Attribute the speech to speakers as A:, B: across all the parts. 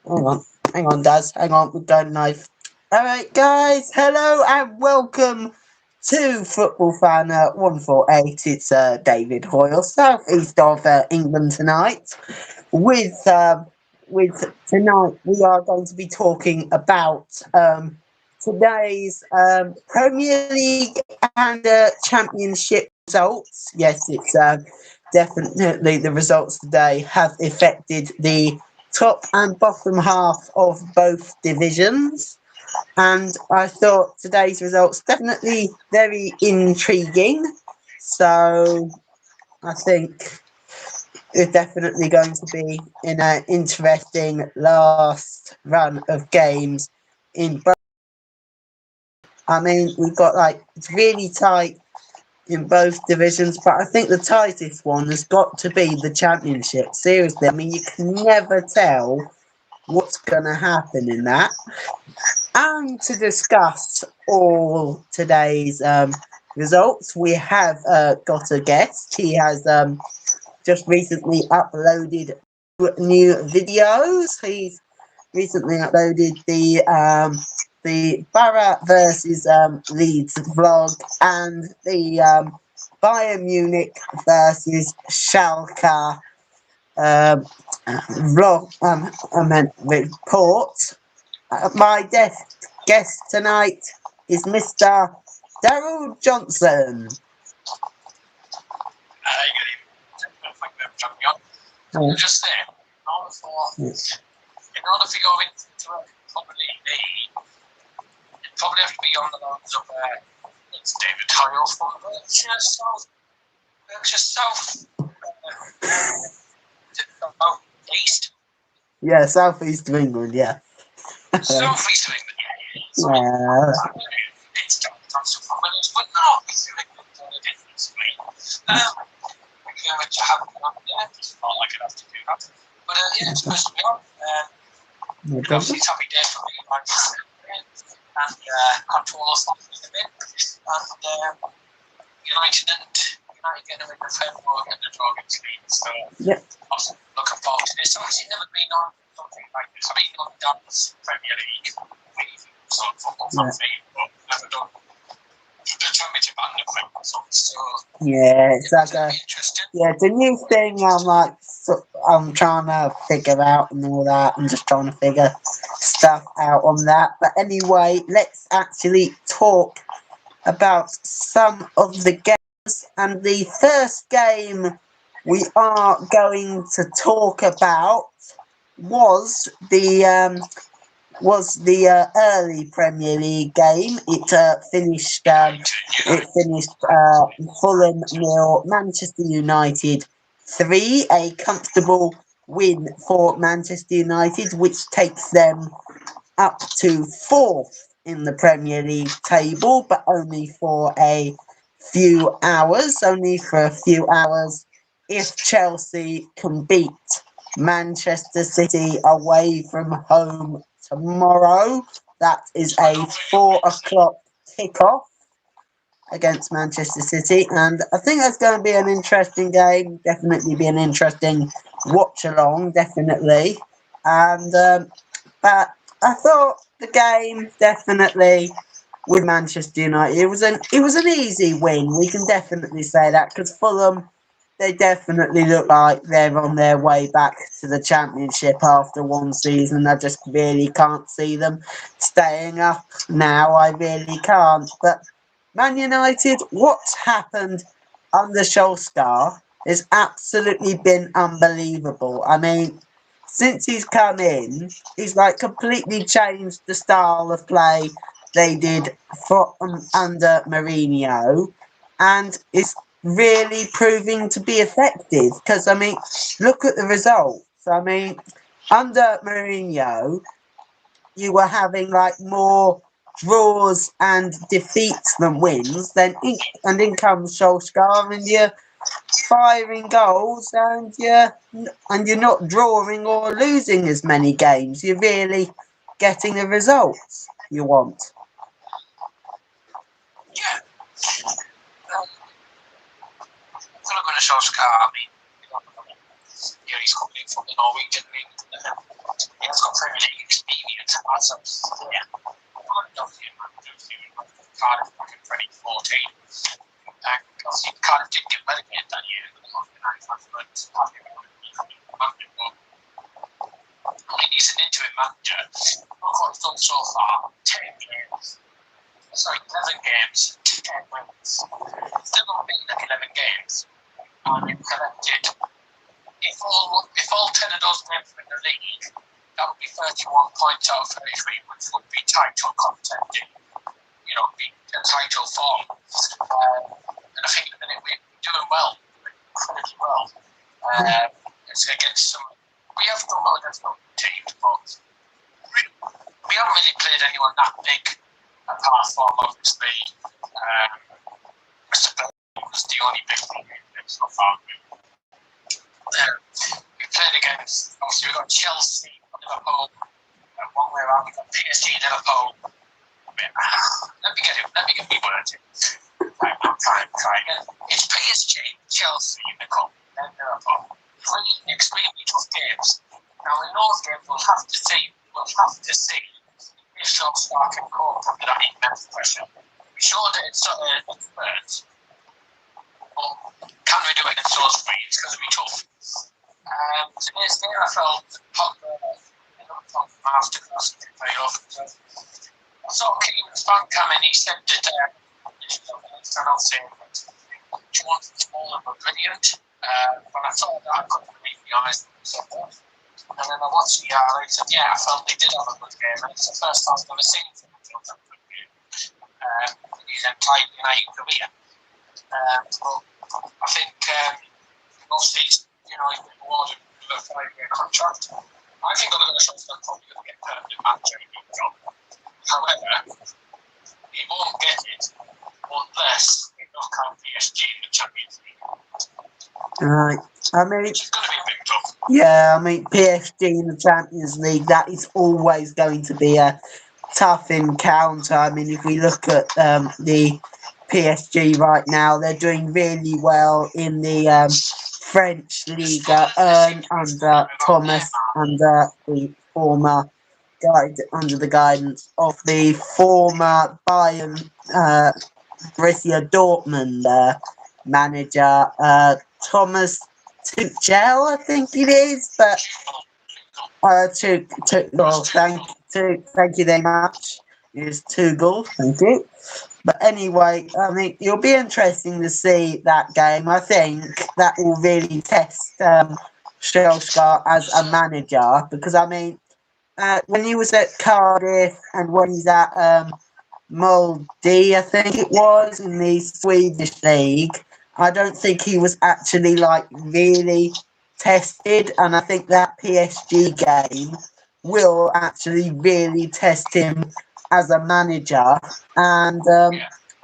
A: Hang on, Daz. Hang on, we're going live. All right, guys. Hello and welcome to Football Fan 148. It's David Hoyle, southeast of England tonight. With tonight, we are going to be talking about today's Premier League and Championship results. Yes, it's definitely the results today have affected the top and bottom half of both divisions. And I thought today's results definitely very intriguing. So I think it's definitely going to be in an interesting last run of games in both. I mean, we've got it's really tight in both divisions, but I think the tightest one has got to be the championship. Seriously, I mean, you can never tell what's going to happen in that. And to discuss all today's results, we have got a guest. He has just recently uploaded new videos. He's recently uploaded the Borough versus Leeds vlog and the Bayern Munich versus Schalke vlog. I meant report. My guest tonight is Mr. Daryl Johnson.
B: Hey, good evening. Thank you for having me on. Just there, in order for you to probably you'd probably have to be on the lines of it's David Tyrell from East.
A: Yeah, southeast of England, yeah.
B: Southeast of England, yeah. It's but not difference. Thank you very much for having me on. Yeah, it's not like I'd have to do that. But yeah, it's supposed to be on. Obviously, it's a happy day for me. And control us a bit. And United getting a bit of framework and the draw against Leeds. So I'm looking forward to this. I've actually never been on something like this. I've been on Dan's Premier League. We've done football for me, but never done the championship and the Premier League. So
A: yeah, it's like it's a new thing. I'm trying to figure out and all that. I'm just trying to figure stuff out on that. But anyway, let's actually talk about some of the games. And the first game we are going to talk about was the early Premier League game. It finished Fulham 0, Manchester United 3. A comfortable win for Manchester United, which takes them up to 4th in the Premier League table, but only for a few hours. If Chelsea can beat Manchester City away from home tomorrow, that is a 4 o'clock kickoff against Manchester City, and I think that's going to be an interesting game. Definitely be an interesting watch along. Definitely, and but I thought the game definitely with Manchester United, it was an easy win. We can definitely say that because Fulham, they definitely look like they're on their way back to the Championship after one season. I just really can't see them staying up now. I really can't. But Man United, what's happened under Solskjaer has absolutely been unbelievable. I mean, since he's come in, he's completely changed the style of play they did under Mourinho, and it's really proving to be effective. Because I mean, look at the results. I mean, under Mourinho, you were having more draws and defeats than wins. And in comes Solskjaer, and you're firing goals, and you're not drawing or losing as many games. You're really getting the results you want.
B: Yeah. I'm going to Solskjaer. I mean, he's coming in from the Norwegian league. He has got Premier League experience as a player. Cardiff back in 2014. Obviously, Cardiff didn't get relegated that year, but the I mean, he's an interim manager. Look what he's done so far: 11 games, 10 wins. Still unbeaten at 11 games, and you've collected. If all 10 of those games were in the league, that would be 31 points out of 33, which would be title contending. You know, be a title form. And I think at the minute we're doing well, incredibly well. It's against some. We have done well against some teams, but we haven't really played anyone that big. Apart from obviously, Mr. Bell was the only big thing so far. We played against. Obviously, we got Chelsea, Liverpool. One way around, we got PSG, Liverpool. Let me get me words in. Right, I'm trying again. It's PSG, Chelsea in the cup, then Liverpool. 3 extremely tough games. Now in those games we'll have to see if Solskjaer can cope under that immense pressure. We showed it in Spurs, but can we do it against those 3? It's going to be tough. Today's game I felt masterclass in playoff. I saw Keane's fan come in, he said that Jones and Smalling were brilliant, but I thought that I couldn't believe the eyes and then I watched the highlights and I felt they did have a good game, and it's the first time I've ever seen him have a good game in his entire United career. But I think mostly he's been awarded with a 5-year contract. I think other than the shots, they're probably going to get permanent manager in the job. However, he won't get it unless we knock out PSG in the Champions League.
A: Right. I mean,
B: which is going to be big tough.
A: Yeah, I mean, PSG in the Champions League, that is always going to be a tough encounter. I mean, if we look at the PSG right now, they're doing really well in the French Liga under Thomas, under the former under the guidance of the former Bayern Borussia Dortmund manager Thomas Tuchel, I think it is, but thank you very much. It's Tuchel, thank you. But anyway, I mean, it'll be interesting to see that game. I think that will really test Solskjaer as a manager, because I mean, when he was at Cardiff and when he's at Molde, I think it was, in the Swedish league, I don't think he was actually really tested, and I think that PSG game will actually really test him as a manager, and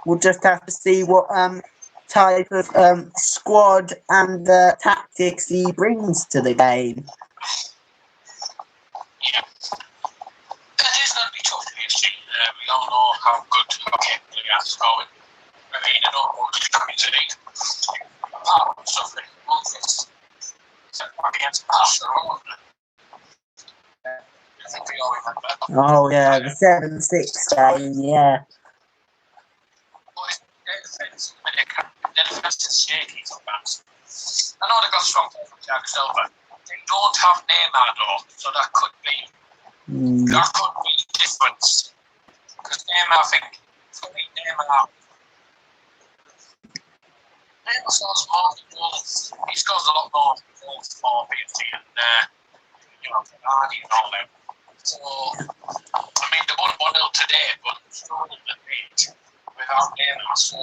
A: we'll just have to see what type of squad and tactics he brings to the game.
B: Yeah. It is going to be tough for PSG. We all know how capable he is going. I mean, I don't want to come into the apart from suffering months against Barcelona. I think we all remember.
A: Oh, yeah, the 7-6 game, yeah.
B: But their defense is shaky sometimes. I know they got strong players from Thiago Silva. They don't have Neymar though, so that could be the difference. Because Neymar, I think, for me, Neymar scores more goals. He scores a lot more goals for PSG and Arnie and all them. So, I mean, they won 1-0 today, but still in the lead without Neymar. So,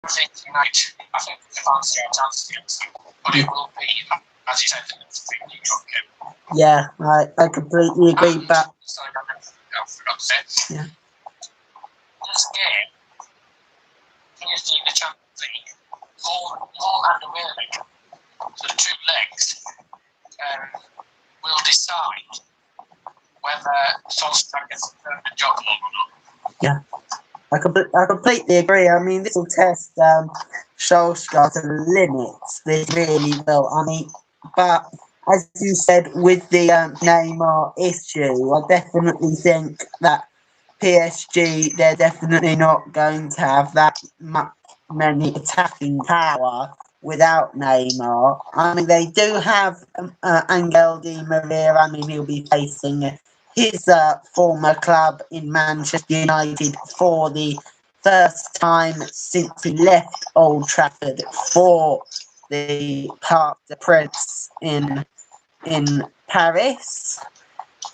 B: I think we fancy our chance against him, but it will be, as you said, it's a big game.
A: Yeah, I completely agree. But
B: I forgot to say.
A: Yeah.
B: This game, PSG in the Champions League, home and away leg, so the 2 legs will decide whether Solskjaer gets the job or not.
A: Yeah, I completely agree. I mean, this will test Solskjaer to the limits. This really will. I mean, but as you said, with the Neymar issue, I definitely think that PSG, they're definitely not going to have that many attacking power without Neymar. I mean, they do have Angel Di Maria. I mean, he'll be facing his former club in Manchester United for the first time since he left Old Trafford for the Parc des Princes in Paris.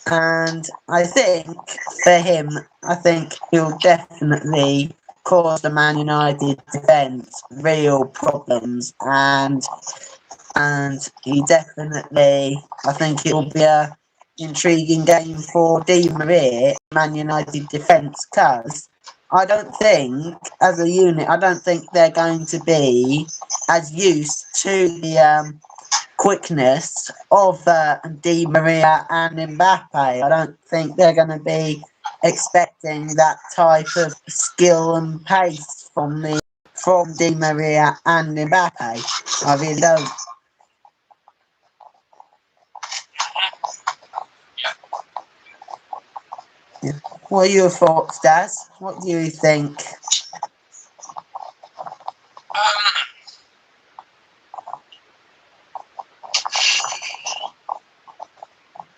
A: And I think for him, I think he'll definitely cause the Man United defence real problems, and he definitely, I think it will be a intriguing game for Di Maria, Man United defence, because I don't think, as a unit, I don't think they're going to be as used to the quickness of Di Maria and Mbappe. I don't think they're going to be expecting that type of skill and pace from Di Maria and Mbappe. I really don't. Yeah. What are your thoughts, Daz? What do you think?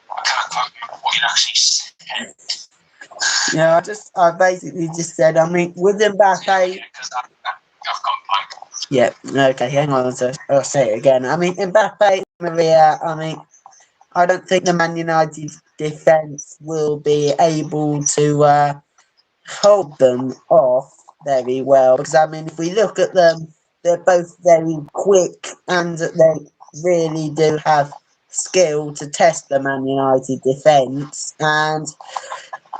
B: I can't quite remember what you actually said.
A: Yeah, I basically just said, I mean, with Mbappe.
B: Because I've gone blank.
A: Yeah, okay, hang on, I'll say it again. I mean, Mbappe, Maria, I mean, I don't think the Man United defence will be able to hold them off very well. Because, I mean, if we look at them, they're both very quick and they really do have skill to test the Man United defence. And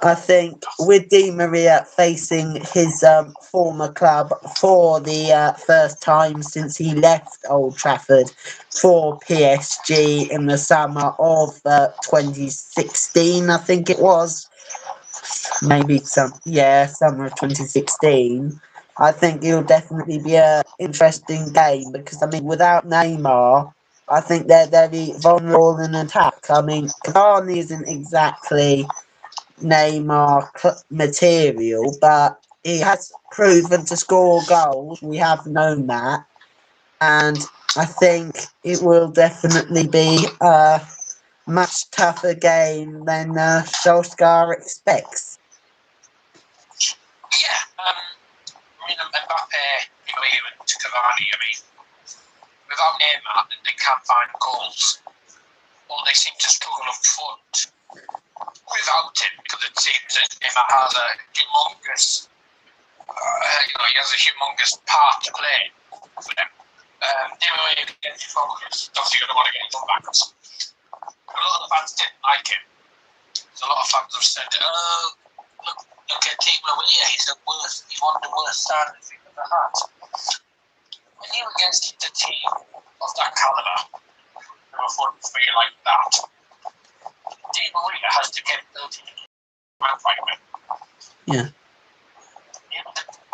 A: I think with Di Maria facing his former club for the first time since he left Old Trafford for PSG in the summer of 2016, I think it was. Maybe summer of 2016. I think it'll definitely be an interesting game because, I mean, without Neymar, I think they're very vulnerable in attack. I mean, Cavani isn't exactly Neymar material, but he has proven to score goals. We have known that, and I think it will definitely be a much tougher game than Solskjaer expects.
B: Yeah, I mean, Mbappe, and Cavani, I mean, without Neymar, they can't find goals. Or they seem to struggle up front without him, because it seems that Neymar has a humongous, he has a humongous part to play for them. Anyway, gets focus. Obviously, you don't want to get into backs. A lot of the fans didn't like him. So a lot of fans have said, look at Di Maria, he's one of the worst signings we've ever had. When you're against a team of that calibre, who are fun for you like that, Di Maria has the capability to man fight with.
A: Yeah.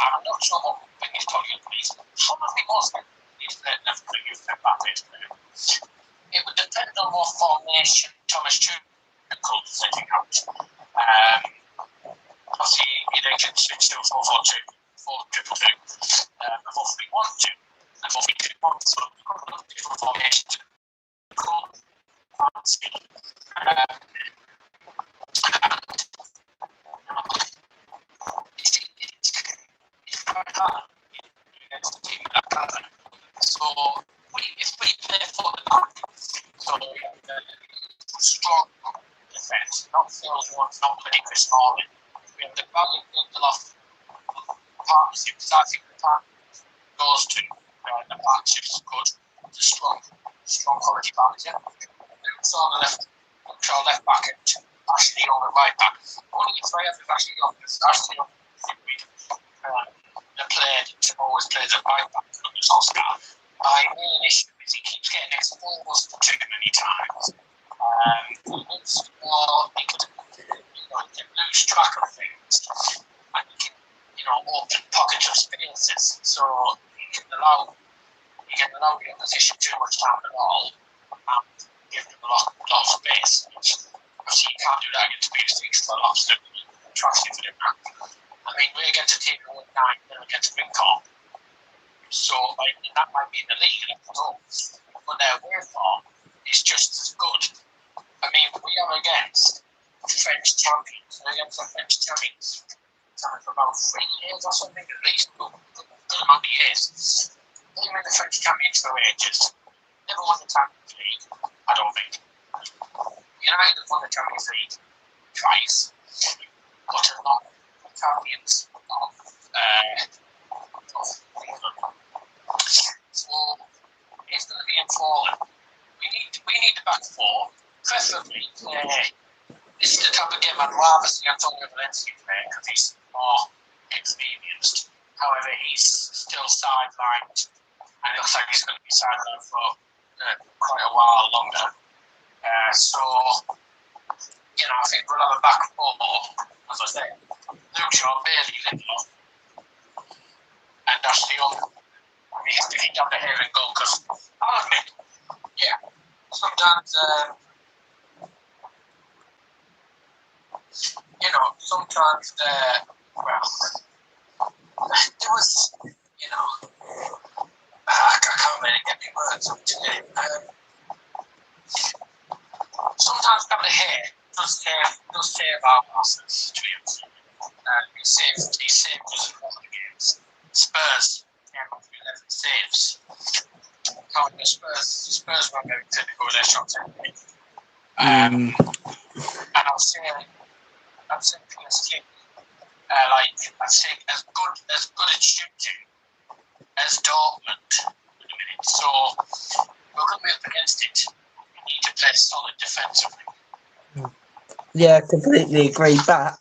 B: I'm not sure what the biggest target is. Probably was he's never going to use that bit. It would depend on what formation Thomas Tuchel is setting out. Obviously, they can switch to a 4-4-2, 4-2-2, a 4-3-1-2, a 4-3-2-1, so different formations. Cool. It's quite hard against a team that caliber. So if we play for the strong defence, not Phil Jones, not Chris Smalling, we have the value built off partnership, because I think the partnership goes to the partnership is good, it's a strong quality partnership. So on the left back and Ashley on the right back. One of the three is Ashley Young, because Ashley Young the player that always plays at right back under Solskjaer. My main issue is he keeps getting exposed too many times. He can lose track of things, and he can, open pockets of spaces. So he can allow the opposition too much time at all, and give them Champions League for absolutely trashing for him. I mean, we're against a team who won 9-0 against Wincorp. So, like, that might be in the league, I don't know. But their away form is just as good. I mean, we are against French champions. We're against the French champions for about 3 years or something, at least a good amount of years. They've been the French champions for ages. Never won the Champions League, I don't think. United have won the Champions League twice, but are not the champions of England. So it's going to be falling. We need the back four, preferably. This is the type of game I'd rather see Antonio Valencia play because he's more experienced. However, he's still sidelined, and it looks like he's going to be sidelined for quite a while longer. So, you know, I think we'll have a back four, as I say, Luke Shaw, Bailey, Lindelof, and Ashley Young. We have to keep down the hair and go because I'll admit, yeah, sometimes, you know, sometimes, well, there was, you know, I can't really get my words up today. Sometimes having a hair does save our losses, to be honest. He saved us in one of the games. Spurs came up with 11 saves. However, Spurs were very typical with their shots anyway. And I'll say PSG, I'd say as good at shooting as Dortmund at the minute. So we're going to be up against it. We need to play solid defensively.
A: Yeah, completely agree. But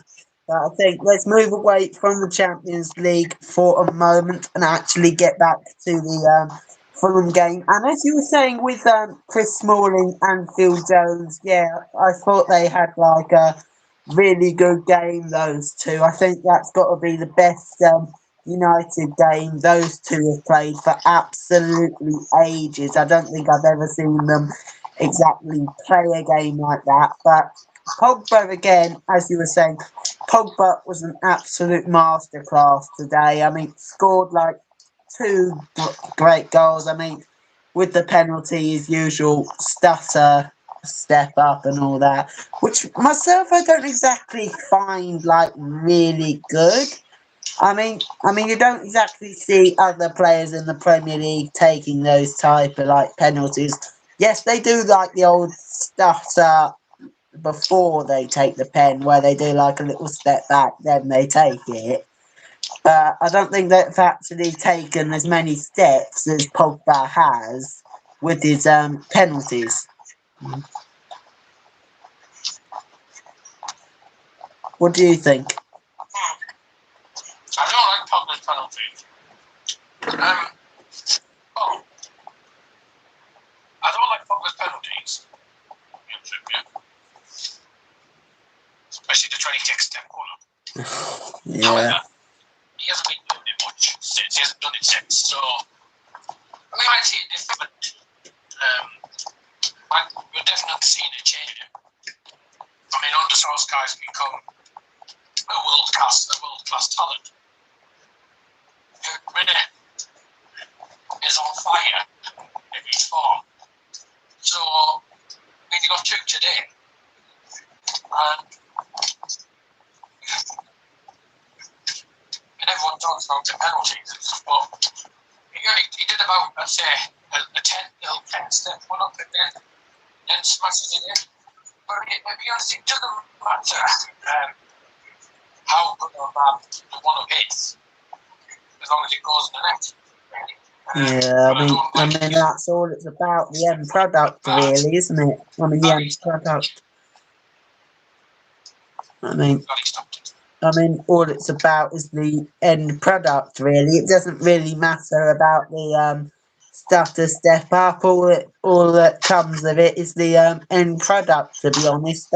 A: I think let's move away from the Champions League for a moment and actually get back to the Fulham game. And as you were saying with Chris Smalling and Phil Jones, yeah, I thought they had like a really good game, those two. I think that's got to be the best United game those two have played for absolutely ages. I don't think I've ever seen them exactly play a game like that. But Pogba, again, as you were saying, Pogba was an absolute masterclass today. I mean, scored like two great goals. I mean, with the penalty, his usual stutter, step up and all that, which myself I don't exactly find like really good. I mean, you don't exactly see other players in the Premier League taking those type of like penalties. Yes, they do like the old stutter before they take the pen, where they do like a little step back, then they take it. But I don't think they've actually taken as many steps as Pogba has with his penalties. What do you think?
B: I don't like Pogba's penalties. I don't like Pogba's penalties. Especially the 26-step corner.
A: Yeah.
B: However, he hasn't been doing it much since. He hasn't done it since. So we might see it different. We're definitely seeing a change in him. I mean, under Solskjaer's become a world class talent. Renee is on fire in his form. So I mean, he got 2 today. And everyone talks about the penalties, but he did about, I'd say, a 10-step one up and then smashes it in. But to be honest, it doesn't matter how good or bad the one up is, as long as it goes in the net.
A: Yeah, I mean that's all it's about, the end product, really, isn't it? I mean, the end product. I mean, all it's about is the end product, really. It doesn't really matter about the stuff to step up. All that comes of it is the end product, to be honest.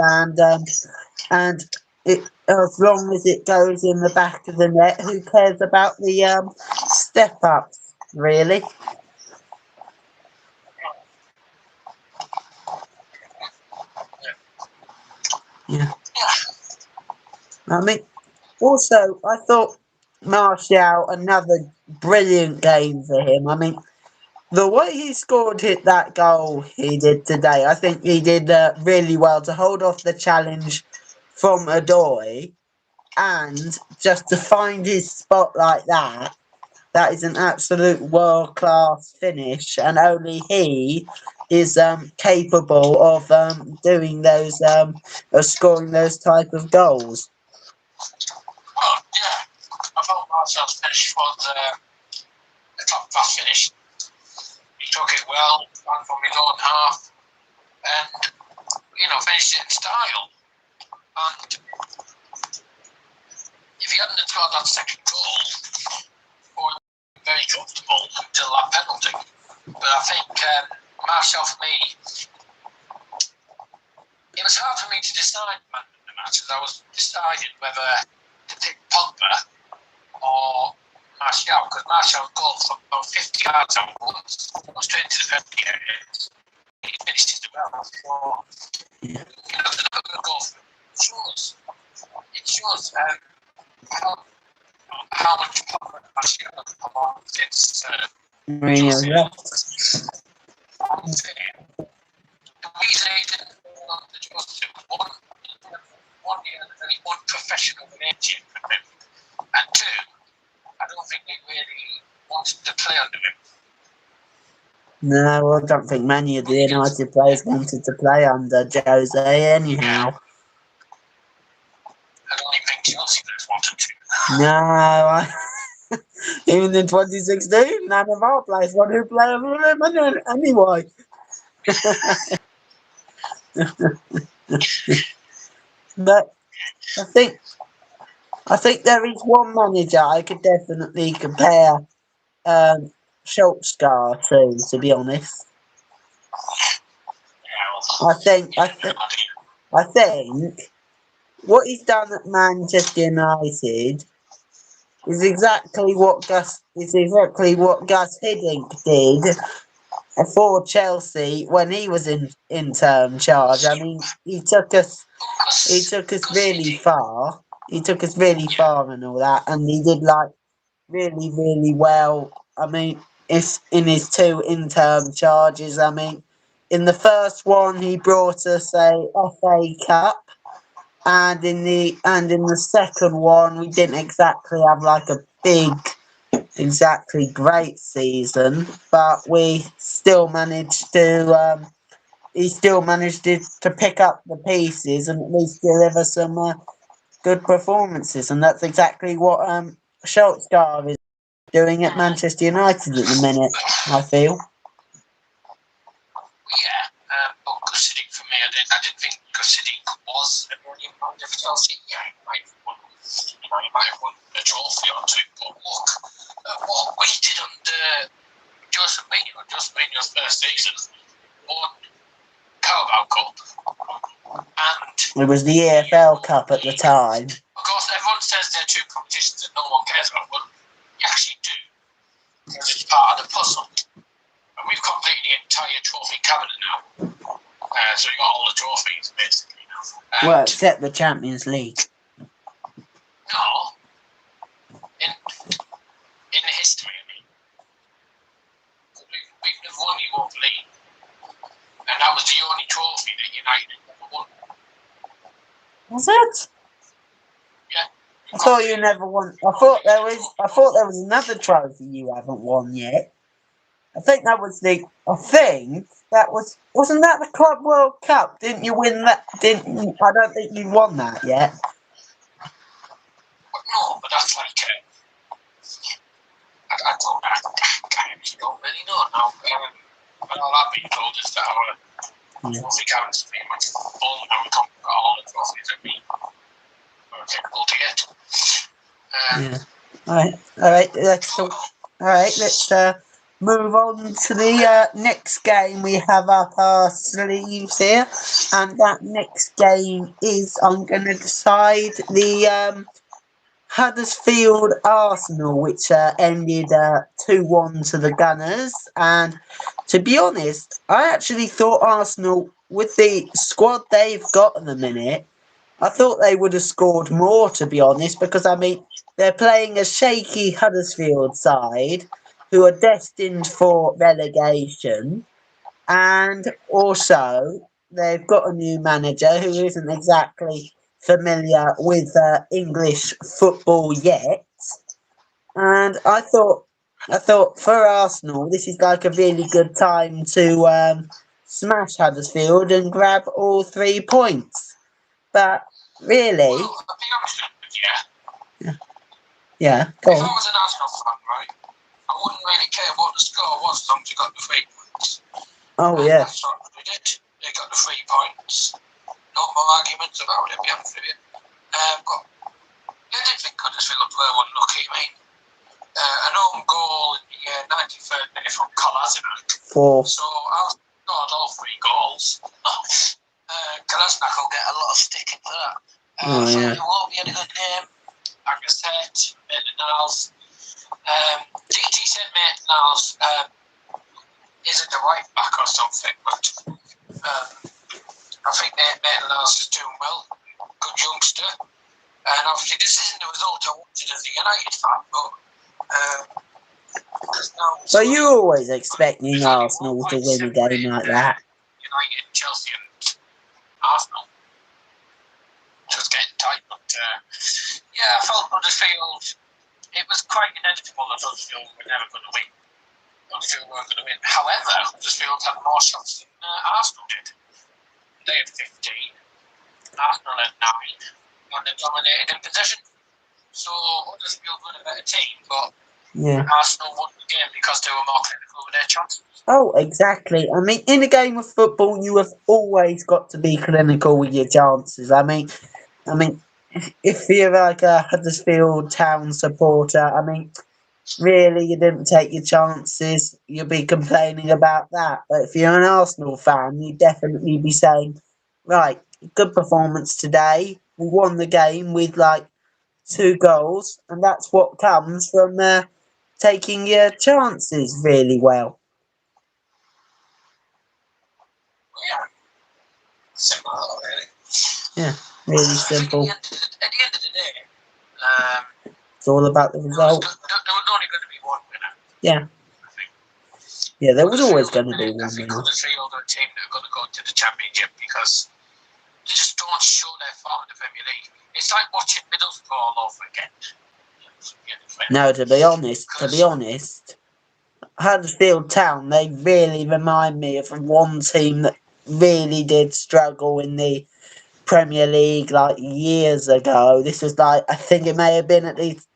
A: And it, as long as it goes in the back of the net, who cares about the step ups, really? Yeah. I mean, also, I thought Martial, another brilliant game for him. I mean, the way he scored that goal he did today, I think he did really well to hold off the challenge from Adoy and just to find his spot like that. That is an absolute world-class finish, and only he is capable of doing those, of scoring those type of goals.
B: Well, yeah, I thought Martial's finish was a top-class finish. He took it well, ran from his own half, and, finished it in style. And if he hadn't scored that second goal, we would be very comfortable until that penalty. But I think Martial, for me, it was hard for me to decide man of the match, because I was deciding whether to pick Pogba or Martial, because Martial's goal from about 50 yards out was straight into the penalty area. He finished it well. So, the goal it shows how much power Martial has come since
A: Mourinho left.
B: The reason he didn't go on the Chelsea was one, he had a very unprofessional nature from him, and two, I don't think they really wanted to play under him.
A: No, I don't think many of the United players wanted to play under Jose anyhow.
B: I don't even think Chelsea players wanted to.
A: No, even in 2016, none of our players wanted to play under him anyway. But I think there is one manager I could definitely compare Solskjaer to be honest. I think what he's done at Manchester United is exactly what Gus Hiddink did for Chelsea when he was in charge. I mean, he took us really far. He took us really far and all that, and he did like really, really well. I mean, it's in his two interim charges. I mean, in the first one, he brought us a FA Cup, and in the second one, we didn't exactly have like a big, exactly great season, but we still managed to. He still managed to pick up the pieces and at least deliver some good performances, and that's exactly what Solskjaer is doing at Manchester United at the minute, I feel.
B: Yeah, but Gus Hiddink for me, I didn't think Gus Hiddink was a brilliant manager for Chelsea. Yeah, he might have won a trophy or two, but look at what we did under Jose Mourinho's first season. Won Carabao Cup, and
A: It was the EFL Cup at the time.
B: Of course, everyone says there are two competitions that no one cares about, but you actually do, because it's part of the puzzle. And we've completed the entire trophy cabinet now, so we've got all the trophies basically now.
A: Well, except the Champions League.
B: No, in the history, I mean, we've never won the Europa League, and that was the only trophy that United never won.
A: Was it?
B: Yeah.
A: I thought you never won. I thought there was another trophy you haven't won yet. I think that was wasn't that the Club World Cup? Didn't you win that? I don't think you won that yet.
B: No, but that's like I don't really know now. But all I've been told is that our trophy cabinet's pretty much full, and we got all the trophies that we were capable to get.
A: All right. Let's move on to the next game we have up our sleeves here, and that next game is I'm going to decide the Huddersfield Arsenal, which ended 2-1 to the Gunners. And to be honest, I actually thought Arsenal, with the squad they've got at the minute, I thought they would have scored more, to be honest, because I mean they're playing a shaky Huddersfield side who are destined for relegation, and also they've got a new manager who isn't exactly familiar with English football yet. And I thought for Arsenal, this is like a really good time to smash Huddersfield and grab all 3 points. But really,
B: Well, I'll be honest with you.
A: yeah, go
B: If I
A: on.
B: was an Arsenal fan, right, I wouldn't really care what the score was as long as you got the 3 points.
A: Oh
B: And
A: yeah,
B: that's what they did. They got the 3 points. No more arguments about it, be honest with you. But I did think Huddersfield were unlucky. I mean, an own goal in the 93rd minute from Kolasinac.
A: 4.
B: So I'll scored all 3 goals. Kolasinac will get a lot of sticking for that.
A: Oh,
B: So
A: yeah.
B: it won't be a good game. Like I said, Maitland-Niles. DT said Maitland-Niles isn't the right back or something, but I think Maitland-Niles is doing well. Good youngster. And obviously this isn't the result I wanted as a United fan, but
A: So you're always expecting Arsenal to win a game like that?
B: United, Chelsea and Arsenal. Just getting tight, but yeah, I felt Huddersfield, it was quite inevitable that Huddersfield were never going to win. Huddersfield weren't going to win. However, Huddersfield had more shots than Arsenal did. They had 15, Arsenal had 9, and they dominated in possession. So Huddersfield were a better team, but
A: Yeah.
B: Arsenal won the game because they were more clinical with their chances.
A: Oh, exactly. I mean, in a game of football, you have always got to be clinical with your chances. I mean, if you're like a Huddersfield Town supporter, I mean, really, you didn't take your chances. You'll be complaining about that. But if you're an Arsenal fan, you'd definitely be saying, right, good performance today. We won the game with like 2 goals, and that's what comes from taking your chances really well.
B: Yeah. Simple, really.
A: Yeah, really
B: I think
A: simple.
B: at the end of the day,
A: It's all about the
B: there
A: result.
B: was only going to be one winner.
A: Yeah.
B: I think.
A: Yeah, there was always
B: Huddersfield,
A: going to be
B: I
A: one
B: think
A: winner.
B: Huddersfield are a team that are going to go to the Championship because they just don't show their form in the Premier League. It's like watching Middlesbrough all over again.
A: No, to be honest, Huddersfield Town, they really remind me of one team that really did struggle in the Premier League like years ago. This was like, I think it may have been at least,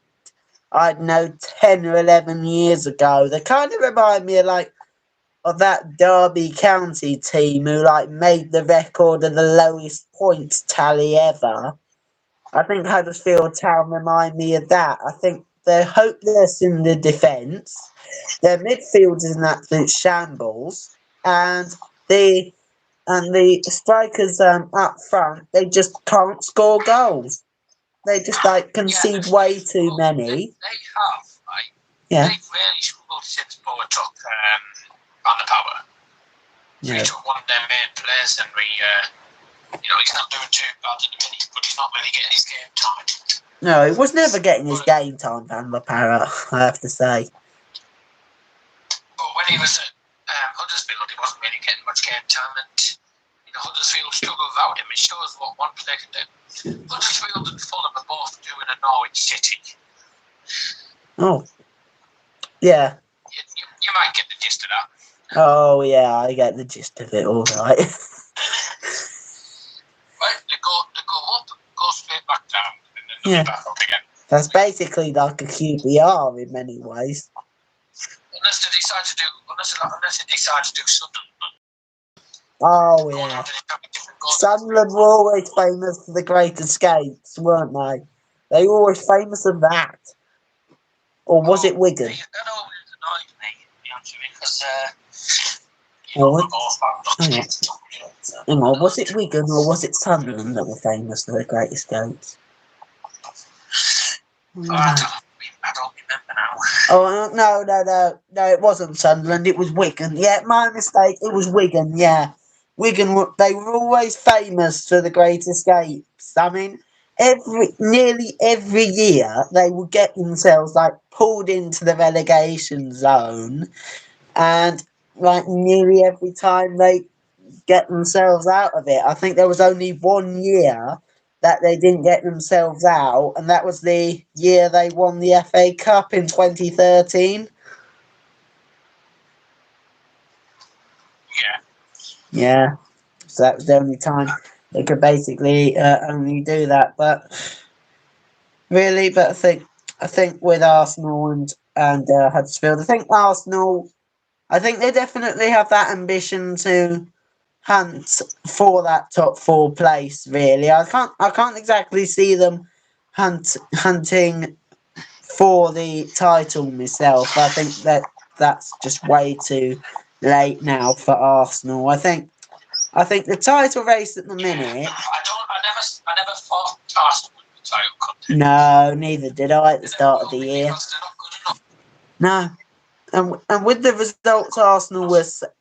A: I don't know, 10 or 11 years ago. They kind of remind me of that Derby County team who like made the record of the lowest points tally ever. I think Huddersfield Town remind me of that. I think they're hopeless in the defence. Their midfield is an absolute shambles, and the strikers up front, they just can't score goals. They just like concede way too many.
B: They have, right?
A: Yeah.
B: They've really struggled since Boa took on the power. So he took one of their main players, and he's not doing too bad at the minute, but he's not really getting his game time.
A: No, he was never getting his game time, Van La Parra, I have to say.
B: But when he was at Huddersfield, he wasn't really getting much game time, and Huddersfield struggled without him. It shows what one player can do. Huddersfield and Fulham are both doing a Norwich City.
A: Oh, yeah.
B: You might get the gist of that.
A: Oh, yeah, I get the gist of it, all right.
B: Right, they go up, go straight back down, and then they'll be back up again.
A: That's basically like a QBR in many ways.
B: Unless they decide to do Sunderland.
A: Oh, yeah. Sunderland were always famous for the Great Escapes, weren't they? They were always famous for that. Or was it Wigan?
B: That always annoyed me, to be honest with you, because
A: Hang on, was it Wigan or was it Sunderland that were famous for the Great Escapes?
B: I don't remember now.
A: Oh, no, it wasn't Sunderland, it was Wigan. Yeah, my mistake, it was Wigan, yeah. they were always famous for the Great Escapes. I mean, nearly every year they would get themselves like pulled into the relegation zone, and like nearly every time they get themselves out of it. I think there was only 1 year that they didn't get themselves out, and that was the year they won the FA Cup in 2013. Yeah, so that was the only time they could basically only do that. But really, I think with Arsenal and Huddersfield, I think they definitely have that ambition to hunt for that top four place. Really, I can't exactly see them hunting for the title myself. I think that's just way too late now for Arsenal. I think the title race at the minute.
B: I never thought Arsenal would be title contenders.
A: No, neither did I at the start of the year. No. And with the results Arsenal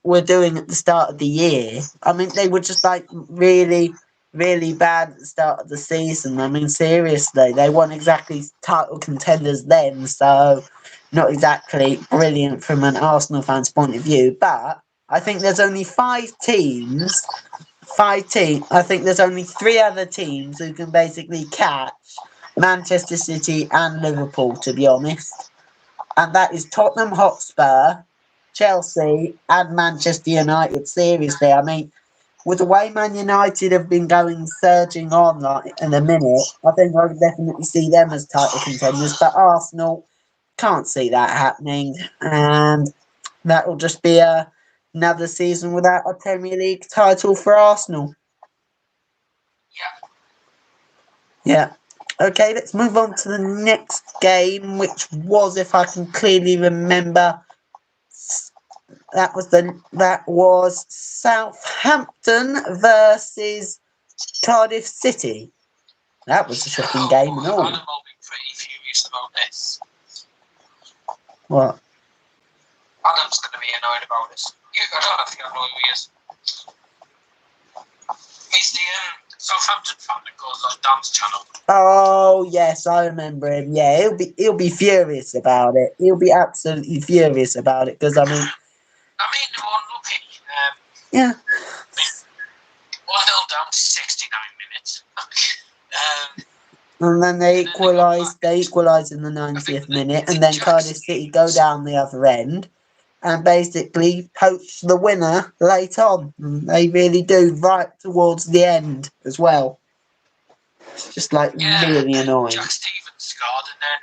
A: were doing at the start of the year, I mean, they were just like really, really bad at the start of the season. I mean, seriously, they weren't exactly title contenders then, so not exactly brilliant from an Arsenal fan's point of view. But I think there's only five teams. I think there's only three other teams who can basically catch Manchester City and Liverpool, to be honest. And that is Tottenham Hotspur, Chelsea, and Manchester United. Seriously, I mean, with the way Man United have been surging on like in a minute, I think I would definitely see them as title contenders. But Arsenal can't see that happening, and that will just be another season without a Premier League title for Arsenal. Yeah. Okay, let's move on to the next game, which was, if I can clearly remember, that was Southampton versus Cardiff City. That was a shocking game and all.
B: Adam will be pretty furious about this.
A: What?
B: Adam's going to be annoyed about this. I don't think I know who he is. He's the Southampton fan that goes on Dan's channel.
A: Oh yes, I remember him. Yeah, he'll be furious about it. He'll be absolutely furious about it because
B: they were unlucky.
A: Yeah.
B: 1-0 down to 69 minutes.
A: And then they equalised in the 90th minute, and then Cardiff City go down the other end and basically poach the winner late on. And they really do, right towards the end as well. It's just like really annoying.
B: Jack Stevens scored, and then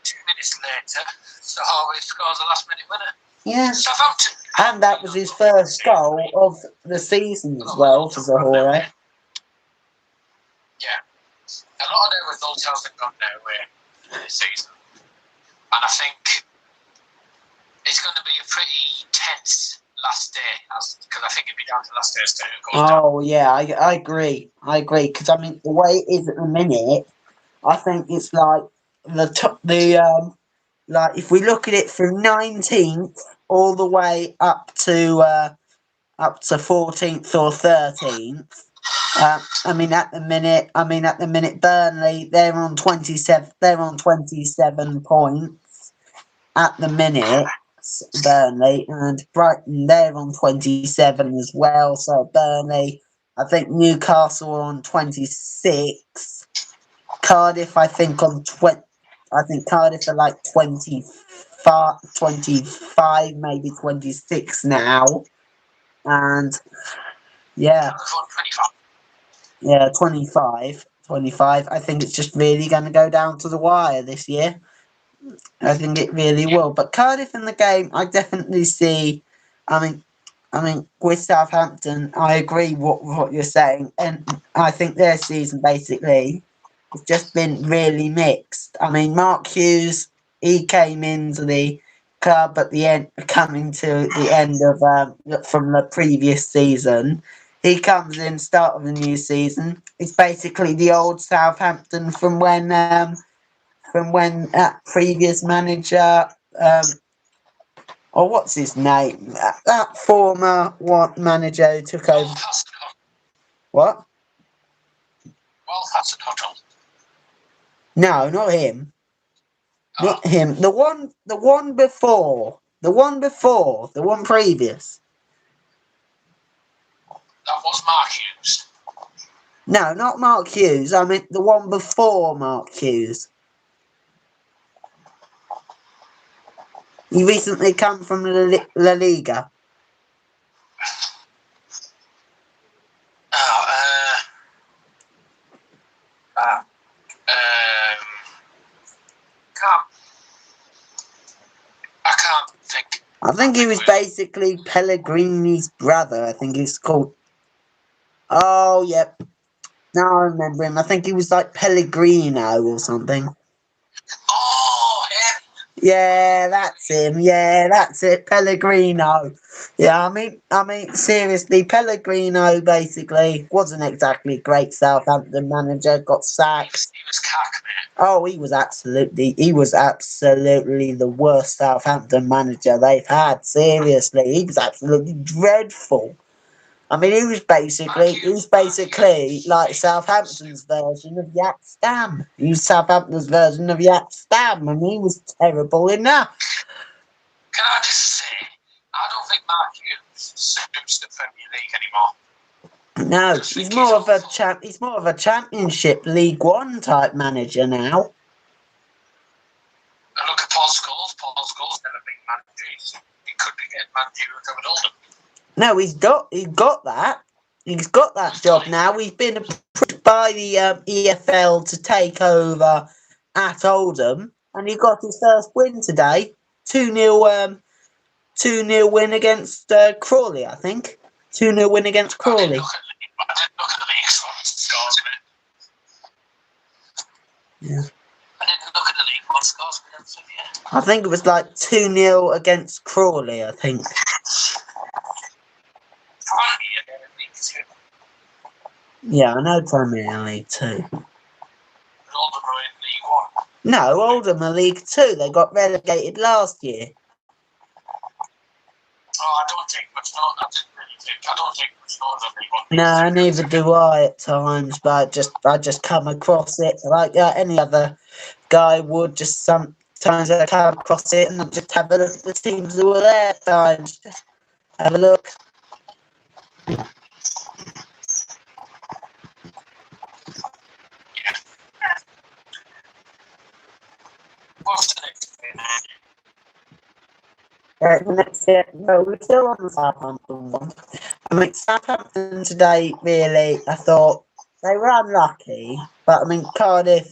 B: 2 minutes later, Sahara scores a last minute winner.
A: Yeah.
B: Southampton.
A: And that was his first goal of the season as well for Zahora.
B: Yeah. A lot of their results haven't gone their way this season. And I think it's going to be a pretty tense last day, because I think it'd be down to last day's day.
A: Yeah, I agree. Because I mean, the way it is at the minute, I think it's like like if we look at it from 19th all the way up to 14th or 13th. I mean, at the minute, Burnley they're on 27. They're on 27 points at the minute. Burnley and Brighton they're on 27 as well. So Burnley, I think Newcastle are on 26. Cardiff, I think on 20. I think Cardiff are like 25, maybe 26 now, and yeah. 25. I think it's just really going to go down to the wire this year. I think it really will. But Cardiff in the game, I definitely see. I mean, with Southampton, I agree what you're saying, and I think their season basically has just been really mixed. I mean, Mark Hughes, he came into the club at the end, coming to the end of from the previous season. He comes in start of the new season. It's basically the old Southampton from when that previous manager Oh, what's his name? That former manager who took over. What? No, not him. Not him. The one before. The one previous.
B: That was Mark Hughes.
A: No, not Mark Hughes. I mean the one before Mark Hughes. He recently come from La Liga.
B: I can't think.
A: I think he was basically Pellegrini's brother. I think he's called. Oh, yep. Now I remember him. I think he was like Pellegrino or something.
B: Oh, him.
A: Yeah, that's him. Yeah, that's it. Pellegrino. Yeah, I mean, seriously, Pellegrino basically wasn't exactly a great Southampton manager. Got sacked.
B: He was cack, man.
A: Oh, he was absolutely the worst Southampton manager they've had. Seriously, he was absolutely dreadful. I mean, he was basically like Southampton's version of Yak Stam. He was Southampton's version of Yak Stam, and he was terrible enough.
B: Can I just say, I don't think Mark Hughes suits the Premier League anymore.
A: No, he's more of a Championship League One type manager now.
B: And look at Paul Scholes. Paul Scholes never been manager. He could be getting manager recovered Oldham.
A: No, he's got that. He's got that job now. He's been approved by the EFL to take over at Oldham, and he got his first win today. 2-0 win against Crawley, I think. 2-0 win against Crawley.
B: I didn't look at the league scores, man.
A: Yeah.
B: I didn't look at the league one scores.
A: I think it was like 2-0 against Crawley, I think. Yeah, I know Premier League 2.
B: Oldham are in League 1.
A: No, Oldham are League 2. They got relegated last year.
B: Oh, I don't take much note. I don't take much note of League 1.
A: No, neither do I at times, but I just come across it like any other guy would. Just sometimes I come across it and just have a look at the teams that were there at times. Just have a look.
B: What's the next thing?
A: The next year, no, we're still on the Southampton one. I mean, Southampton today, really, I thought they were unlucky, but I mean, Cardiff,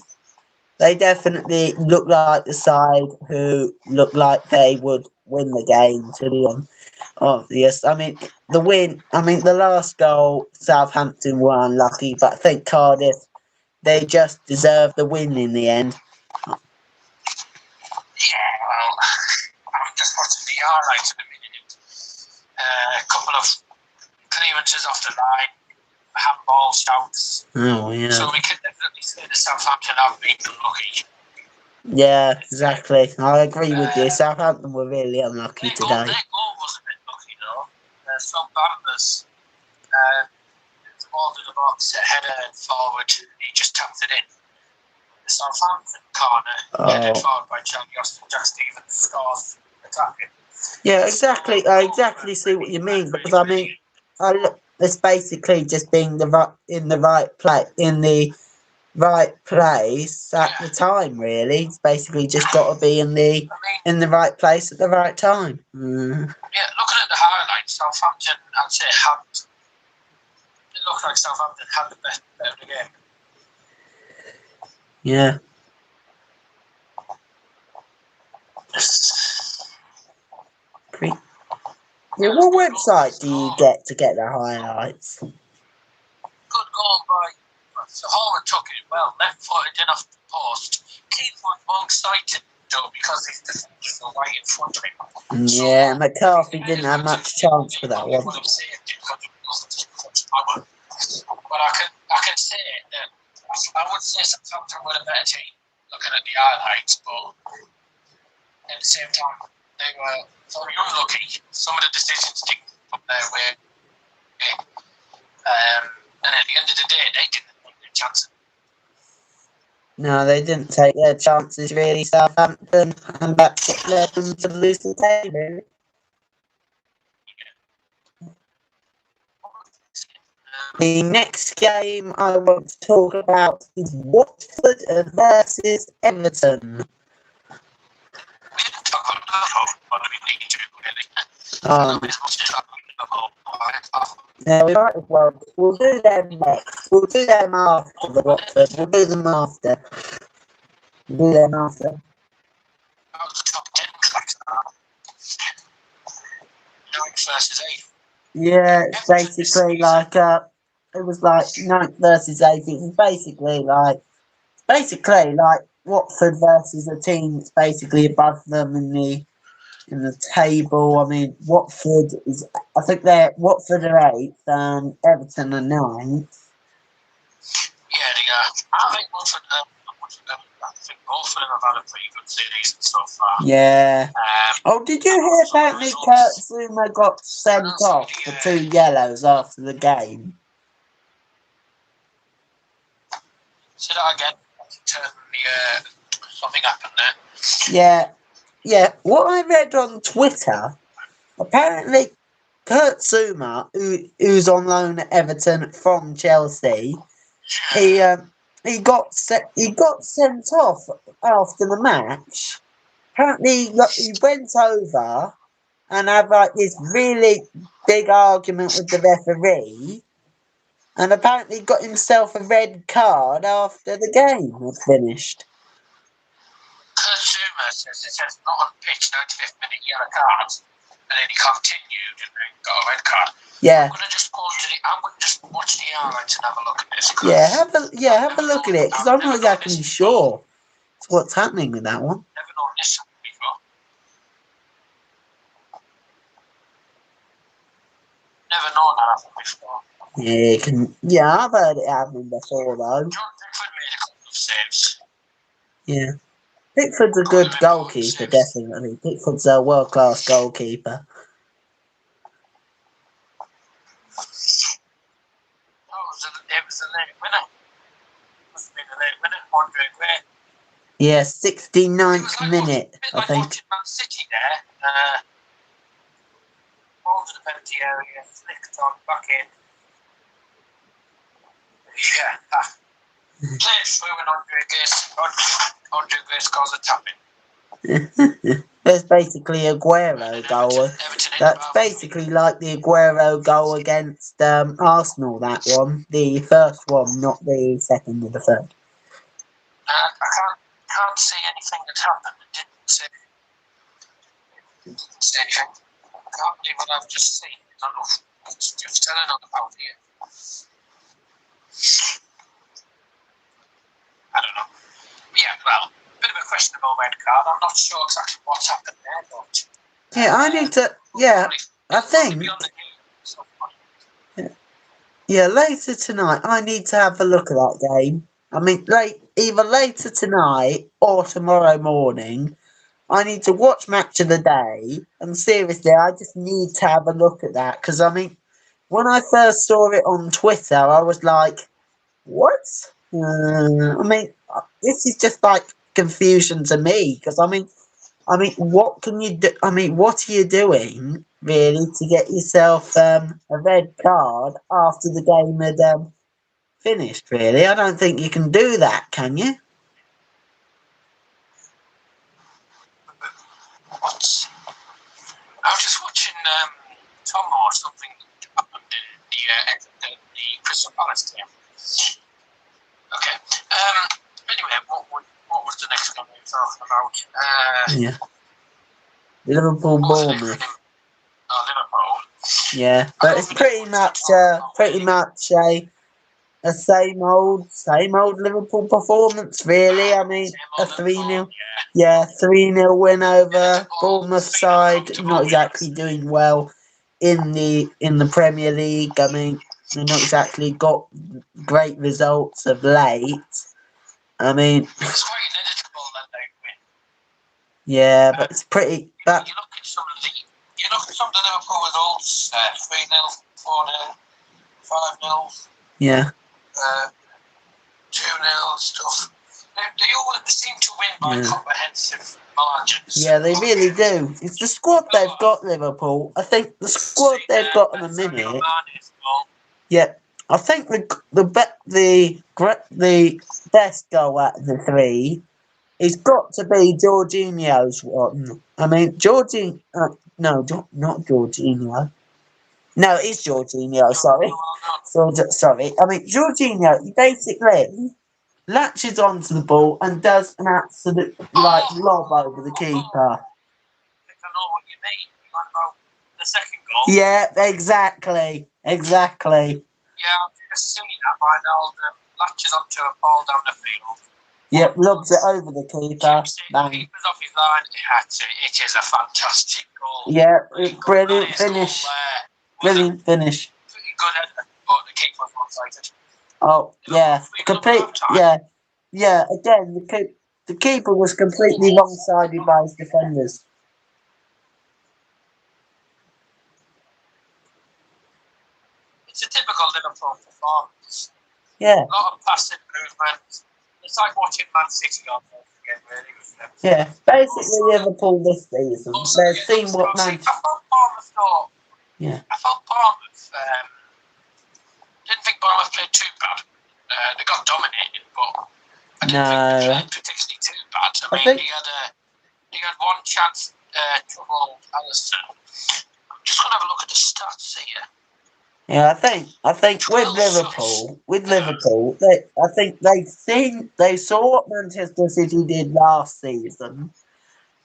A: they definitely looked like the side who looked like they would win the game, to be obvious. I mean, the last goal, Southampton were unlucky, but I think Cardiff, they just deserved the win in the end.
B: Yeah, well, I'm just watching the highlights in a minute. A couple of clearances off the line, handball shouts.
A: Oh, yeah.
B: So we can definitely say that Southampton have been unlucky.
A: Yeah, exactly. I agree with you. Southampton were really unlucky today.
B: Their goal was a bit lucky, though. Some Bambers, the ball to the box, header forward, he just tapped it in. The Southampton corner, headed forward by Jack Stevens, scores attacking.
A: Yeah, exactly. I exactly see what you mean, because I mean, it's basically just being in the right place at the time. Really, it's basically just got to be in the right place at the right time.
B: Yeah, looking at the highlights, Southampton, I'd say it looked like Southampton had the best bit of the game.
A: Yeah. Great. Yeah, what website do you get to get the highlights?
B: Good goal by Holland, took it well, left-footed in off the post. Keeper was wrong-sighted though because his defenders were right in front of him.
A: Yeah, McCarthy didn't have much chance for that one.
B: But I can say that I would say Southampton were a better team looking at the highlights, but at the same time, they were very unlucky. Some of the decisions didn't come their way. And at the end of the day, they didn't take their chances.
A: No, they didn't take their chances, really, Southampton, and that's what led them to lose the game, really. The next game I want to talk about is Watford versus Everton.
B: We didn't talk about Liverpool, but we need to, really.
A: Yeah, we might as well. We'll do them next. We'll do them after the Watford. We'll do them after. We'll do them after.
B: That was the top 10 tracks now. 9th versus 8th.
A: Yeah, it's basically like it was like 9th versus 8th. It was basically like Watford versus a team that's basically above them in the table. I mean, Watford is. I think Watford are 8th and Everton are 9th.
B: Yeah, they are. I think Watford. I think both of them have had a pretty good series and so far.
A: Yeah. Did you hear apparently Kurt Zuma got sent off for 2 yellows after the game?
B: Say that again. Something happened there.
A: Yeah. Yeah. What I read on Twitter, apparently Kurt Zuma, who's on loan at Everton from Chelsea, he got sent off after the match. Apparently, he went over and had like this really big argument with the referee, and apparently got himself a red card after the game had finished.
B: Kurt Zuma says not on pitch, 95th minute yellow card, and then he continued and then got a red card.
A: Yeah.
B: I'm gonna just watch the highlights and have a look at this.
A: Have a look at it, because I'm not exactly sure what's happening with that one.
B: Never known this before. Never known that happened before.
A: Yeah, I've heard it happen before though.
B: John Pickford made a couple of saves.
A: Yeah. Pickford's a good goalkeeper, definitely. Pickford's a world-class goalkeeper.
B: It was a late winner. Must have been a late winner. Andre Gray.
A: Yeah, 69th minute, I think.
B: Watching Man City there. Ball to the penalty area, flicked on, back in. Yeah. Played through and Andre Gray scores a tap-in.
A: There's basically a Aguero goal. That's basically like the Aguero goal against Arsenal, that one. The first one, not the second or the third.
B: I can't see anything that happened. It didn't say anything. I can't believe what I've just seen. I don't know if it's just telling on about here. I don't know. Yeah, well, a bit of a questionable red card. I'm not sure exactly what's happened there, but...
A: Yeah, I need to... Yeah, I think... Yeah, later tonight, I need to have a look at that game. I mean, either later tonight or tomorrow morning, I need to watch Match of the Day. And seriously, I just need to have a look at that. Because, I mean, when I first saw it on Twitter, I was like, what? I mean, this is just like confusion to me. Because, I mean, what can you do? I mean, what are you doing, really, to get yourself a red card after the game had finished, really? I don't think you can do that, can you?
B: I was just watching Tom or something happened in the Crystal Palace game. Okay. Anyway, what was the next game we were talking about?
A: Yeah. Liverpool Bournemouth.
B: Liverpool.
A: Yeah, but it's pretty much a same old Liverpool performance, really. I mean, a 3-0. Yeah, 3-0 win over Bournemouth side. Not exactly doing well in the Premier League. I mean, they've not exactly got great results of late. I mean,
B: It's quite inevitable that they win.
A: Yeah, but it's pretty. But
B: You look at some of the Liverpool results: 3-0, 4-0, 5-0.
A: yeah,
B: 2-0 stuff. They always seem to win by comprehensive margins.
A: yeah, they really do. It's the squad they've got, Liverpool. I think the squad they've got in a minute. Yeah, I think the best goal out of the three is got to be Jorginho's one. I mean, not Jorginho. No, it's Jorginho. Sorry, sorry. I mean, Jorginho. He basically latches onto the ball and does an absolute lob over the keeper.
B: I know what you mean. Like the second goal.
A: Yeah, exactly.
B: Yeah, I've just seen that by Alden. Latches onto a ball down the field.
A: Yep, lobs it over the keeper. Bang.
B: Keeper's off his line. It is a fantastic goal.
A: Yeah, brilliant finish. Brilliant finish.
B: Pretty good header, but the keeper was one-sided.
A: Oh, yeah. Yeah, again, the keeper was completely wrong-sided by his defenders.
B: It's a typical Liverpool performance.
A: Yeah.
B: A lot of passive movement. It's like watching Man City on again, really, isn't it?
A: Yeah, basically Liverpool this season. They've seen what Man.
B: I felt Bournemouth. Didn't think Bournemouth played too bad. They got dominated, but I didn't think they played particularly too bad. I mean, he had one chance to hold Alisson. I'm just going to have a look at the stats here.
A: Yeah, I think with Liverpool, they saw what Manchester City did last season,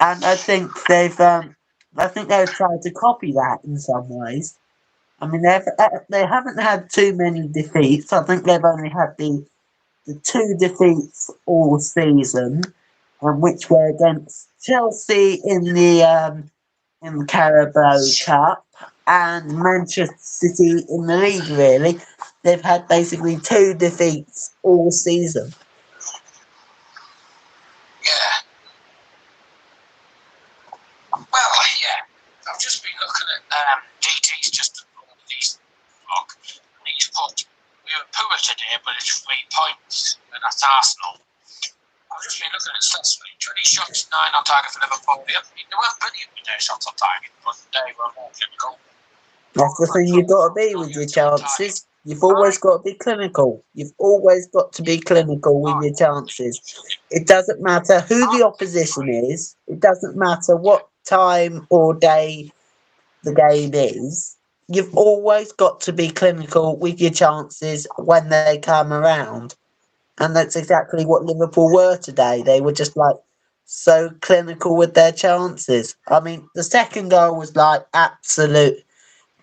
A: and I think they've tried to copy that in some ways. I mean, they haven't had too many defeats. I think they've only had the two defeats all season, which were against Chelsea in the Carabao Cup and Manchester City in the league. Really, they've had basically two defeats all season.
B: Yeah. Well, yeah. I've just been looking at DT's just these vlog, and he's put we were poor today, but it's 3 points, and that's Arsenal. I've just been looking at stats. 20 shots, 9 on target for Liverpool. They weren't brilliant with their shots on target, but they were more clinical.
A: That's the thing you've got to be with your chances. You've always got to be clinical. You've always got to be clinical with your chances. It doesn't matter who the opposition is. It doesn't matter what time or day the game is. You've always got to be clinical with your chances when they come around. And that's exactly what Liverpool were today. They were just so clinical with their chances. I mean, the second goal was absolute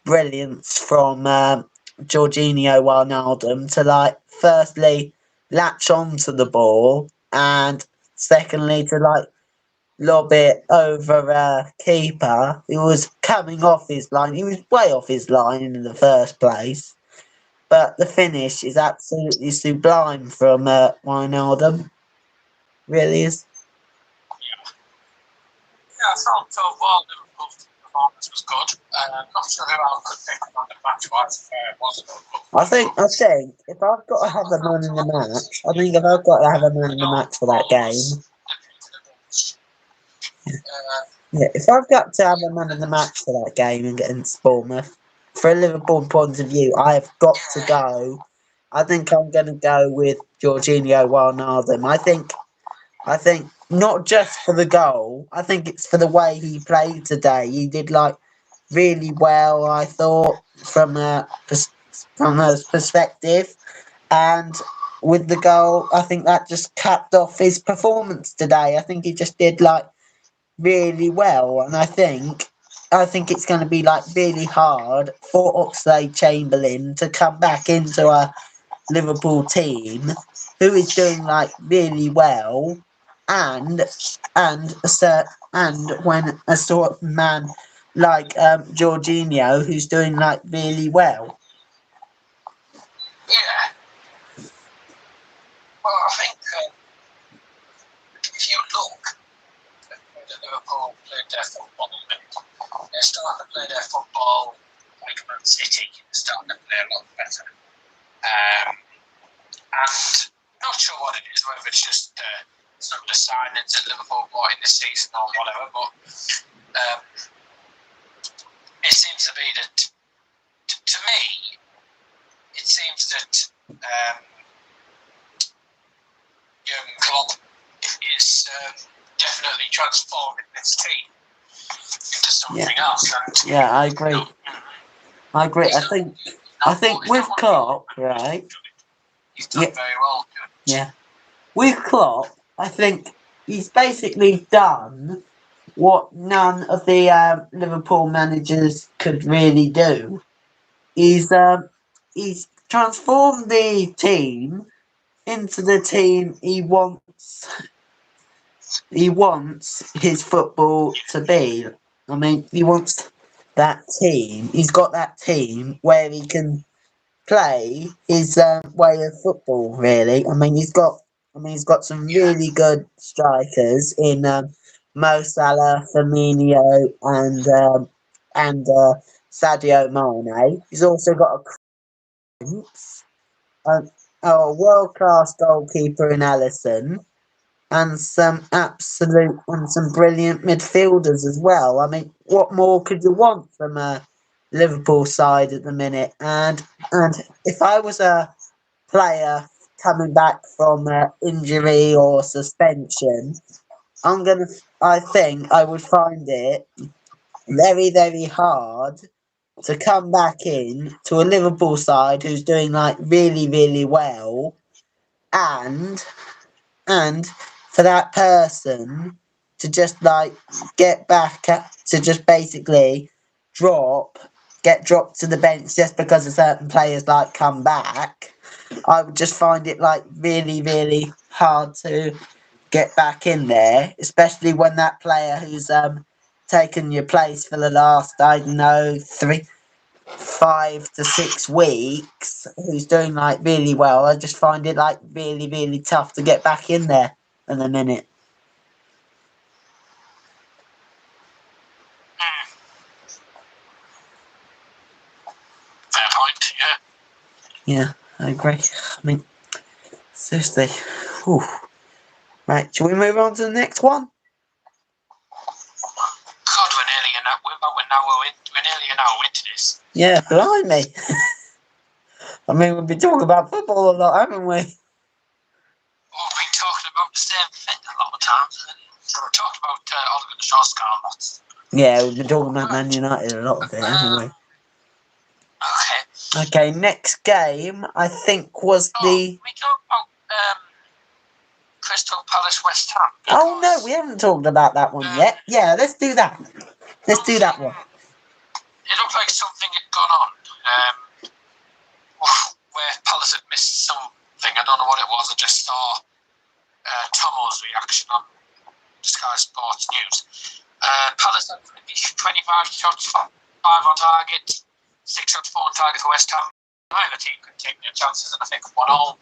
A: brilliance from Jorginho Wijnaldum to firstly latch onto the ball and secondly to lob it over keeper who was coming off his line. He was way off his line in the first place. But the finish is absolutely sublime from Wijnaldum. Really is.
B: Yeah, I thought overall Liverpool's performance was good. Not sure who I could pick on the match was.
A: I think if I've got to have a man in the match, for that game. Yeah, if I've got to have a man in the match for that game against Bournemouth, for a Liverpool point of view, I have got to go. I think I'm going to go with Jorginho Wijnaldum. I think not just for the goal. I think it's for the way he played today. He did really well. I thought from a perspective, and with the goal, I think that just capped off his performance today. I think he just did really well, and I think it's going to be really hard for Oxlade-Chamberlain to come back into a Liverpool team who is doing really well, and when a sort of man like Jorginho who's doing really well.
B: Yeah. Well, I think if you look at the Not sure what it is, whether it's just some of the signings that Liverpool bought in this season or whatever, but it seems to be that, to me, it seems that Jurgen Klopp is definitely transforming this team into something else. And,
A: I agree. I agree. I think with Klopp, right?
B: He's done very well.
A: Yeah. With Klopp, I think he's basically done what none of the Liverpool managers could really do. He's transformed the team into the team he wants. He wants his football to be. I mean, he wants that team. He's got that team where he can play his way of football. Really, I mean, he's got some really good strikers in Mo Salah, Firmino, and Sadio Mane. He's also got a world class goalkeeper in Alisson. And some brilliant midfielders as well. I mean, what more could you want from a Liverpool side at the minute? And if I was a player coming back from injury or suspension, I think I would find it very, very hard to come back in to a Liverpool side who's doing like really, really well, and for that person to just like get back to just basically get dropped to the bench just because of certain players like come back, I would just find it like really, really hard to get back in there, especially when that player who's taken your place for the last, I don't know, 5 to 6 weeks, who's doing like really well. I just find it like really, really tough to get back in there in a minute.
B: Fair point,
A: yeah. I agree. I mean, seriously. Whew. Right, shall we move on to the next one?
B: God, we're nearly an hour into this.
A: Yeah, blimey. I mean, we've been talking about football a lot, haven't we?
B: Well, we've been talking about the same thing a lot of times. We've talked about Ole Gunnar Solskjaer a lot.
A: Yeah, we've been talking about Man United a lot of it, haven't we? Okay, next game, I think, was the...
B: We talked about Crystal Palace West Ham.
A: Oh, no, we haven't talked about that one yet. Yeah, let's do that. Let's do that one.
B: It looked like something had gone on where Palace had missed something. I don't know what it was. I just saw Tomo's reaction on Sky Sports News. Palace had 25 shots, 5 on target, 6 shots, 4 on target for West Ham. Neither team could take their chances, and I think 1-1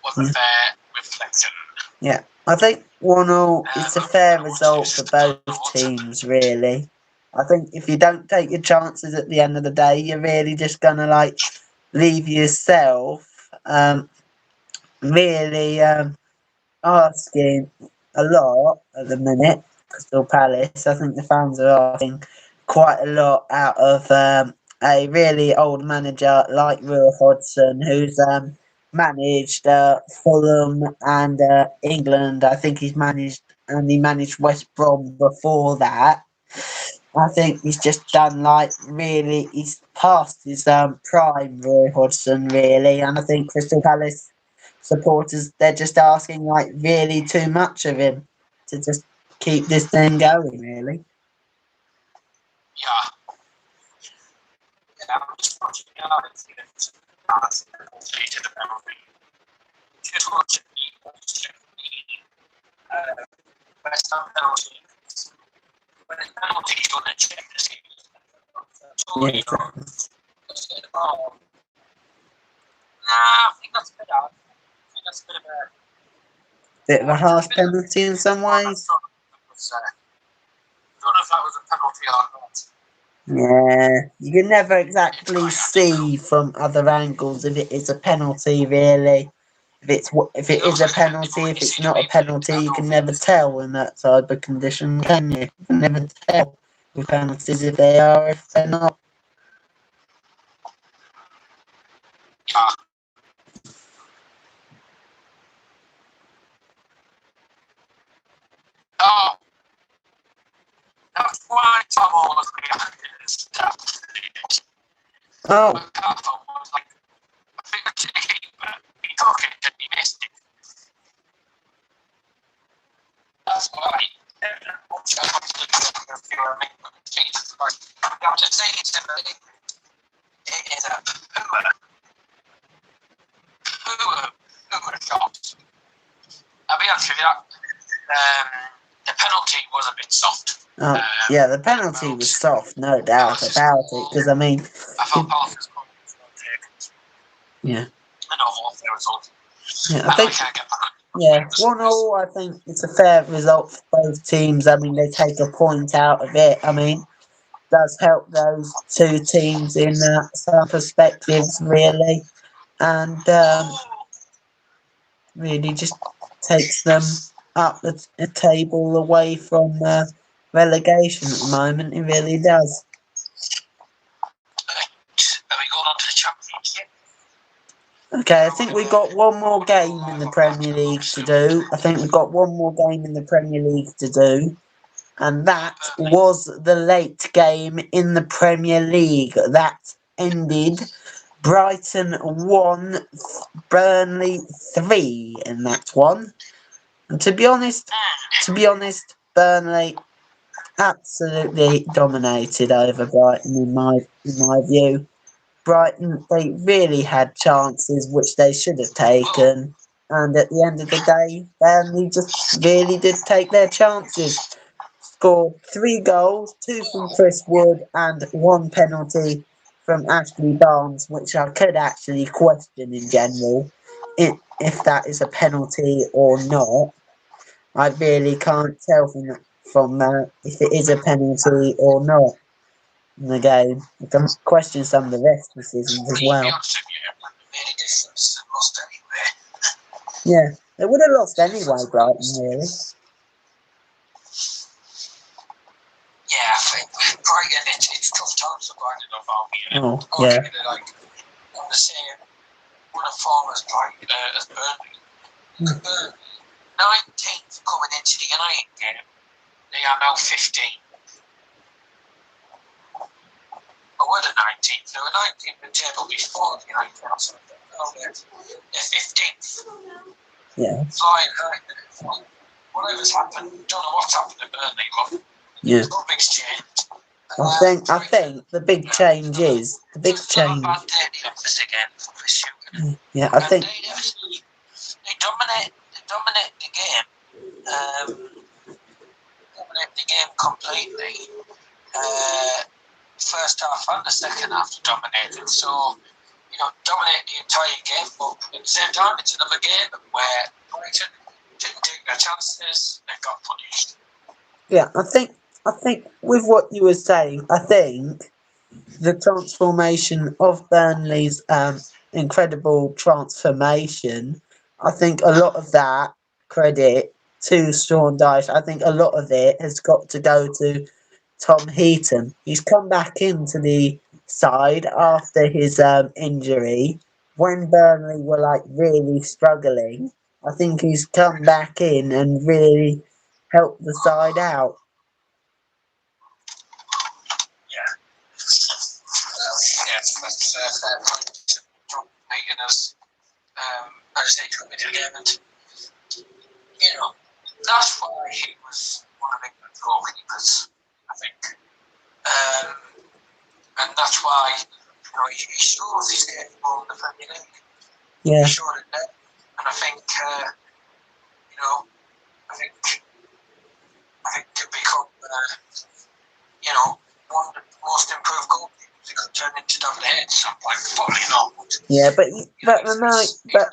B: was a fair reflection.
A: Yeah, I think 1-1 is a fair result for both teams, really. I think if you don't take your chances at the end of the day, you're really just going to like leave yourself really asking a lot at the minute. Crystal Palace, I think the fans are asking quite a lot out of a really old manager like Roy Hodgson, who's managed Fulham and England. I think he managed West Brom before that. I think he's just done like really. He's past his prime, Roy Hodgson, really, and I think Crystal Palace supporters, they're just asking like really too much of him to just keep this thing going, really.
B: Yeah, I'm just watching the penalty. Just watching the West Ham penalty. When it's penalty, he's going to check this game. I think that's a bit hard. That's a
A: bit of a harsh penalty in some ways.
B: I don't know if that was a penalty or not.
A: Yeah, you can never exactly see from other angles if it is a penalty, really. if it is a penalty, if it's not a penalty, you can never tell in that type of condition, can you? You can never tell with penalties if they are, if they're not.
B: Oh, that's why Tom always reacted as stuff.
A: Oh,
B: But Carter was like, I think it's a keeper. He took it and he missed it. That's why. Jesus Christ. I'm just saying to me, it is a poor shot. I'll be honest with you, the penalty was a bit soft.
A: yeah, the penalty was soft, no doubt about it. Because I mean,
B: I felt Parker's point was well taken.
A: yeah,
B: An overall fair result.
A: yeah, I think.
B: I can't get behind.
A: Yeah, 1-1, I think it's a fair result for both teams. I mean, they take a point out of it. I mean, does help those two teams in some perspectives, really. And really just takes them up the table away from relegation at the moment. It really does.
B: Are we going on to the Championship?
A: Okay, I think we've got one more game in the Premier League to do. And that was the late game in the Premier League. That ended Brighton 1, Burnley 3 in that one. And to be honest, Burnley absolutely dominated over Brighton in my view. Brighton, they really had chances which they should have taken, and at the end of the day, Burnley just really did take their chances. Scored 3 goals, 2 from Chris Wood and 1 penalty from Ashley Barnes, which I could actually question in general if that is a penalty or not. I really can't tell from that if it is a penalty or not in the game. I can question some of the rest decisions as well. Yeah, they would have lost anyway, Brighton, really.
B: Yeah, I think Brighton, it's tough times for Brighton of our year.
A: Oh, yeah.
B: Like, on the same form as Burnley. Burnley, 19th coming into the United game, they are now 15. But we're the 19th. They were 19th in the table before the United game. So they're 15th.
A: Yeah.
B: Flying high. Whatever's happened, don't know what's happened to Burnley, but
A: yeah.
B: Nothing's changed.
A: I think the big change is
B: Bad day in the office again for shooting.
A: Yeah, I think
B: they dominate the game. Dominate the game completely. First half and the second half dominated. So, dominate the entire game, but at the same time, it's another game where Brighton didn't take their chances and got punished.
A: Yeah, I think with what you were saying, I think the transformation of Burnley's incredible transformation, I think a lot of that credit to Sean Dyche. I think a lot of it has got to go to Tom Heaton. He's come back into the side after his injury when Burnley were really struggling. I think he's come back in and really helped the side out.
B: That's fair point. Tom Heaton has, as they come into the game, and that's why he was one of England's goalkeepers, I think. And that's why he shows he's capable in the Premier League.
A: Yeah.
B: He showed it then, and I think to become one of the most improved goalkeepers, he could turn into double heads. Probably not.
A: Yeah, but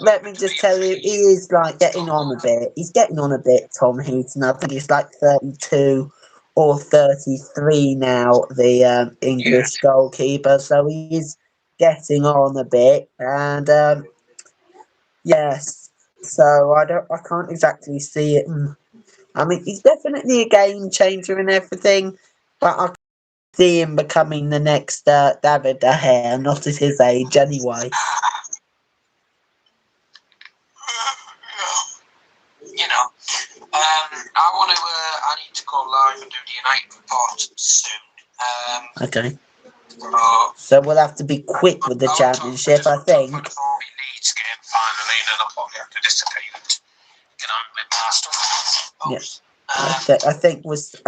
A: let me just tell you, he is getting on a bit. He's getting on a bit, Tom Heaton. I think he's 32 or 33 now, the English goalkeeper. So he is getting on a bit, and yes, So I can't exactly see it. I mean, he's definitely a game changer and everything, but I see him becoming the next David De Gea, not at his age anyway.
B: You know, I need to go live and do the United report soon.
A: Okay.
B: So
A: we'll have to be quick with the championship, I think.
B: Leeds game finally, and then I'll probably have to disappear and get on with my stuff.
A: Yeah. I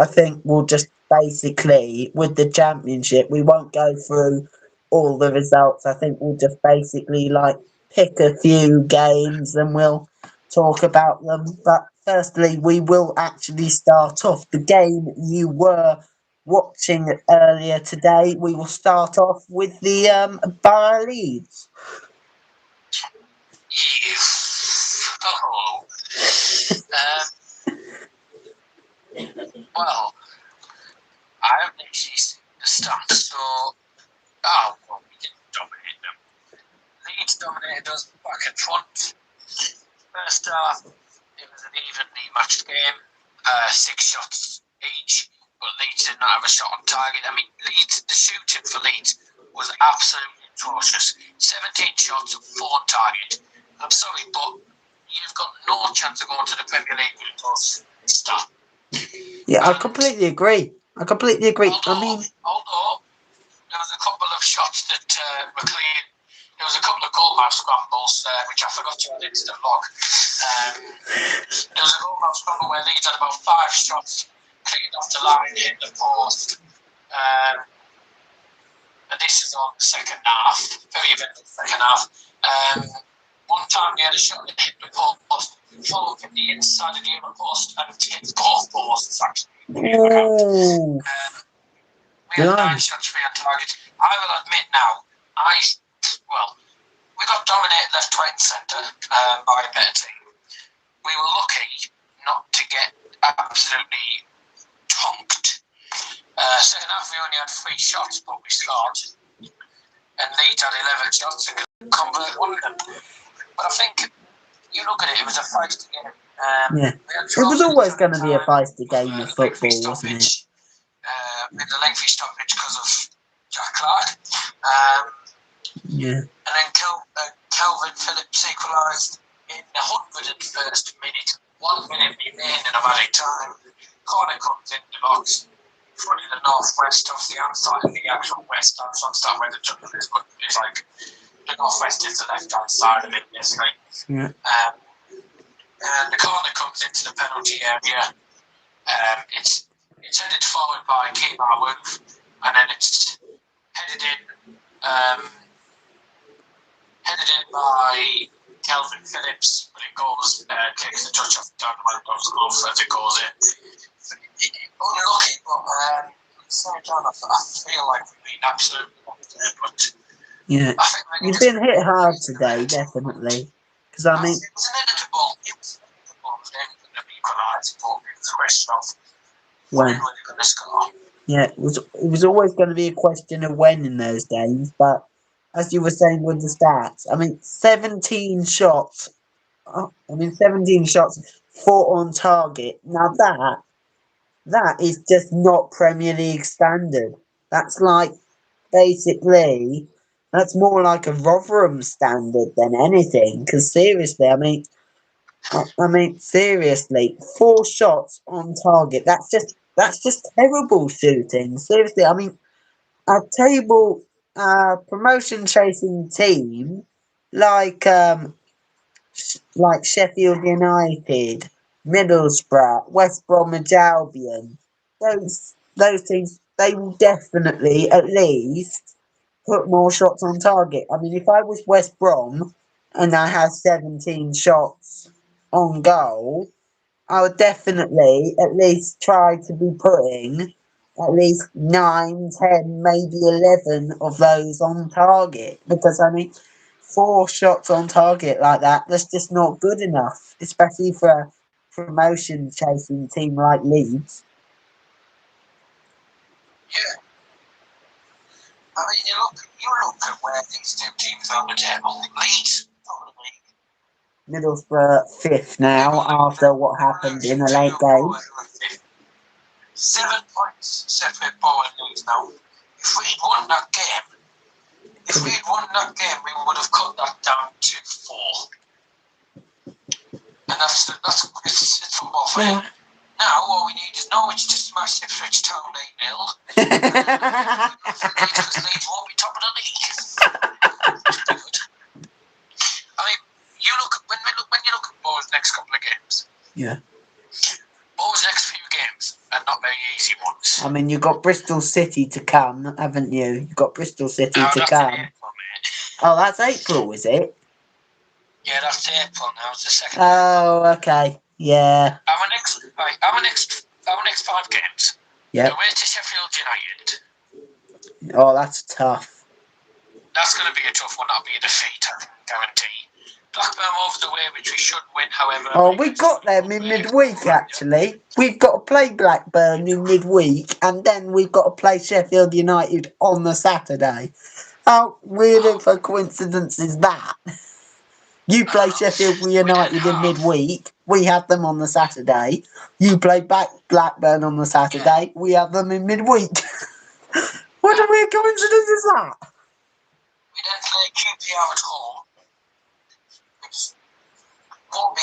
A: think we'll just basically with the championship we won't go through all the results. I think we'll just basically like pick a few games and we'll talk about them. But firstly, we will actually start off the game you were watching earlier today. We will start off with the Bar Leeds.
B: Yes. Oh. Well, I haven't actually seen the stats, so we didn't dominate them. Leeds dominated us back and front. First half, it was an evenly matched game, 6 shots each, but Leeds did not have a shot on target. I mean, the shooting for Leeds was absolutely atrocious. 17 shots, 4 on target. I'm sorry, but you've got no chance of going to the Premier League with those stuff.
A: Yeah, I completely agree. Although
B: there was a couple of shots that McLean. There was a couple of goalmouth scrambles, which I forgot to add into the vlog. There was a goalmouth scramble where Leeds had about 5 shots, cleared off the line, hit the post. And this is on the second half, very eventful second half. One time they had a shot that hit the post, followed from the inside of the other post, and it hit both posts actually. We had 9 shots free on target. I will admit now, we got dominated left, right, and centre by a better team. We were lucky not to get absolutely tonked. Second half, we only had 3 shots, but we scored. And Leeds had 11 shots and could convert one of them. But I think, you look at it, it was a feisty game.
A: It was always going to be a feisty game of football, wasn't it?
B: With the lengthy stoppage because of Jack Clark. And then Calvin Phillips equalised in the 101st minute. 1 minute remaining of added time. Corner comes in the box. Front of the northwest of the outside of the actual west. I'm trying to start where the jungle is, but it's like the northwest is the left hand side of it, basically. And the corner comes into the penalty area. It's headed forward by Kemar Wolf, and then it's headed in by Calvin Phillips, but it goes, kicks the touch off down the Wells glove as it goes in. Unlucky, but at the same time, I feel like we've been absolutely there, but
A: you've been hit hard today, definitely. Because I mean,
B: it was inevitable. It was going to be equalised, but it was a question of when were they going to score.
A: Yeah, it was always going to be a question of when in those games, but as you were saying with the stats, I mean, 17 shots. 17 shots, 4 on target. Now that is just not Premier League standard. That's like basically that's more like a Rotherham standard than anything. Because seriously, I mean, seriously, 4 shots on target. That's just terrible shooting. Seriously, I mean, a promotion chasing team like Sheffield United, Middlesbrough, West Bromwich Albion, those teams, they will definitely at least put more shots on target. I mean, if I was West Brom and I had 17 shots on goal, I would definitely at least try to be putting at least 9, 10, maybe 11 of those on target. Because, I mean, 4 shots on target like that's just not good enough, especially for a promotion chasing team like Leeds.
B: Yeah. I mean, you look at where these 2 teams are on the table. Leeds, probably.
A: Middlesbrough 5th now after what happened in the late game.
B: 7 points separate Bowen leads now. If we'd won that game, we would have cut that down to 4. And that's it's football for you. Now all we need is Norwich to smash Ipswich Town 8-0. Because Leeds won't be top of the league. I mean, when you look at Bowen's next couple of games.
A: Yeah.
B: Bowen's next few games are not very easy ones.
A: I mean, you've got Bristol City to come, haven't you? You've got Bristol City to
B: that's
A: come.
B: In April, mate.
A: Oh, that's April, is it?
B: Yeah, that's April now. It's the second.
A: Oh, okay. Yeah.
B: Our next 5 games.
A: Yeah.
B: Away to Sheffield United.
A: Oh, that's tough.
B: That's going to be a tough one. That'll be a defeat, I guarantee. Blackburn over the way, which we should win, however.
A: Oh, we got them in midweek, actually. We've got to play Blackburn in midweek, and then we've got to play Sheffield United on the Saturday. How weird of a coincidence is that? You play Sheffield United in midweek, we have them on the Saturday. You play Blackburn on the Saturday, we have them in midweek. What a weird coincidence is that?
B: We then play QPR at home. Won't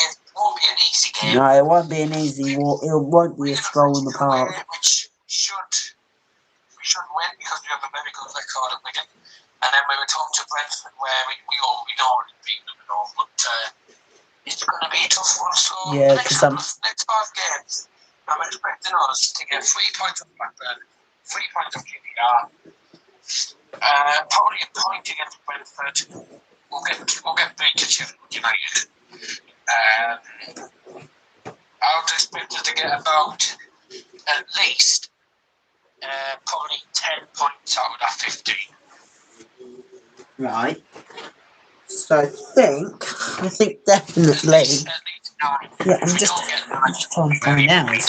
B: be an easy game.
A: No, it won't be an easy walk. It won't be a stroll in the park.
B: Which we should win because we have a very good record at Wigan. And then we were talking to Brentford where we already beat them and all, but it's going to be a tough one. So
A: yeah,
B: next 5 games, I'm expecting us to get 3 points from Blackburn, 3 points from QPR, probably a point against Brentford. We'll get beat to Sheffield United. I would expect us to get about at least probably 10 points out of that 15.
A: Right. So I think definitely. Yeah, I'm just trying to find hours.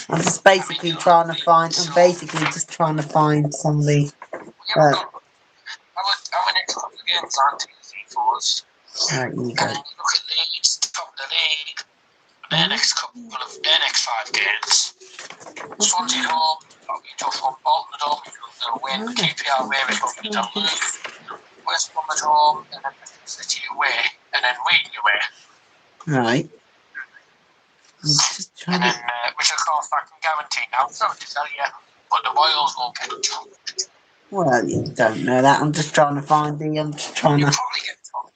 A: I'm just basically trying to find somebody.
B: Our next couple of games aren't easy for us.
A: Right, you go.
B: And you look at Leeds, top of the league. Their next 5 games. Swansea home, that'll be a tough one. Bolton at home, they'll win. QPR away, we hope they'll lose. West Brom at home, and then City away, and then Reading away.
A: Right. Just
B: and then, which of course I can guarantee now, sorry to tell you, but the Royals won't get topped.
A: Well, you don't know that. I'm just trying to find I'm just trying to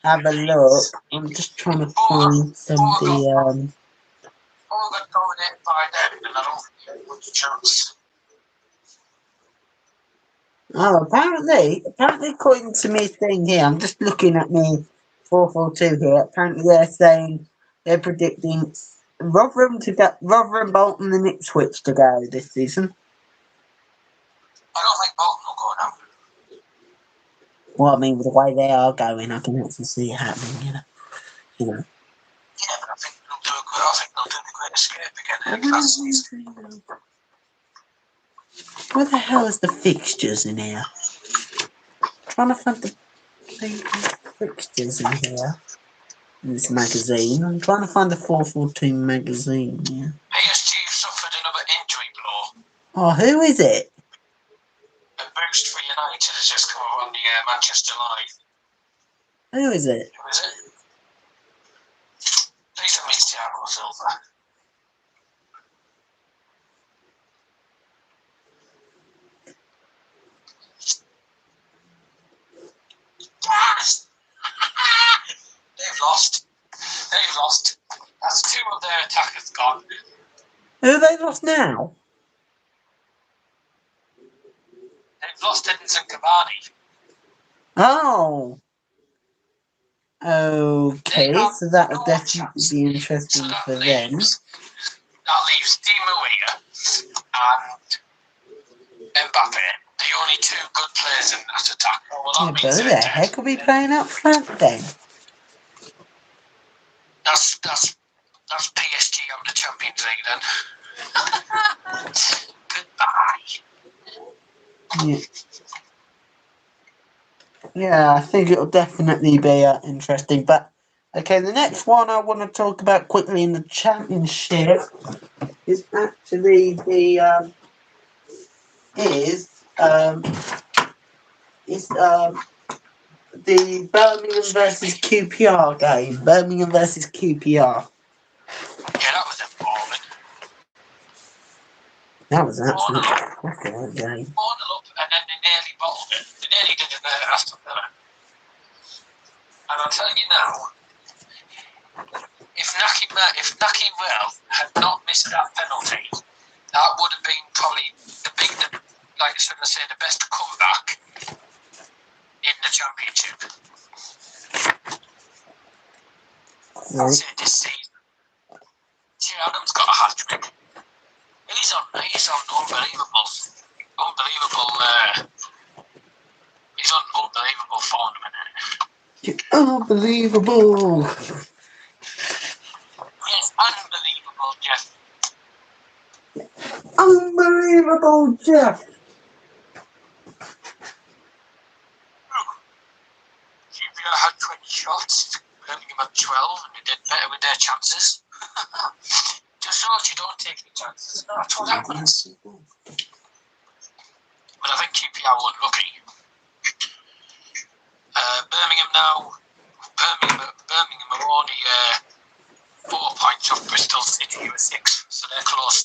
A: have a look. I'm just trying to find somebody.
B: All got dominated by them, and I don't think you have much chance.
A: Oh, apparently, according to me thing here, I'm just looking at me 442 here. Apparently, they're saying they're predicting Rotherham, Bolton, and Ipswich to go this season.
B: I don't think Bolton will go now.
A: Well, I mean, with the way they are going, I can actually see it happening. You know.
B: Yeah, but I think they'll do the great escape again last season.
A: What the hell is the fixtures in here? Trying to find the fixtures in here. In this magazine. I'm trying to find the 442 magazine. Yeah.
B: PSG suffered another injury blow.
A: Oh, who is it?
B: A boost for United has just come up on the Manchester Live.
A: Who is it?
B: Who is it? Please tell me it's Thiago Silva. Yes! They've lost. That's 2 of their attackers gone.
A: Who have they lost now?
B: They've lost Edinson Cavani.
A: Oh. Okay, so that would definitely be interesting for them.
B: That leaves Di Maria and Mbappe. The only 2 good players in that attack. Well,
A: Yeah, but who the heck will be playing up front then?
B: That's PSG out of the Champions League then. Goodbye.
A: Yeah. Yeah, I think it'll definitely be interesting. But okay, the next one I want to talk about quickly in the championship is actually is um, is the Birmingham versus QPR game. Birmingham versus QPR.
B: Yeah, that was appalling.
A: That was absolutely cracking game.
B: 4-0 up, and then they nearly bottled it. They nearly did it there after that. And I'll tell you now, if Naki Well had not missed that penalty, that would have been probably like I say, the best comeback in the championship. I'll say this season. Jay Adams got a hat trick. He's on unbelievable. He's on unbelievable form at the minute.
A: Unbelievable.
B: Yes, unbelievable, Jeff.
A: Unbelievable, Jeff.
B: QPR had 20 shots, Birmingham had 12, and they did better with their chances. Just so you don't take the chances. No, that's what happens. But I think QPR weren't lucky. Birmingham are only 4 points off Bristol City, who are 6, so they're close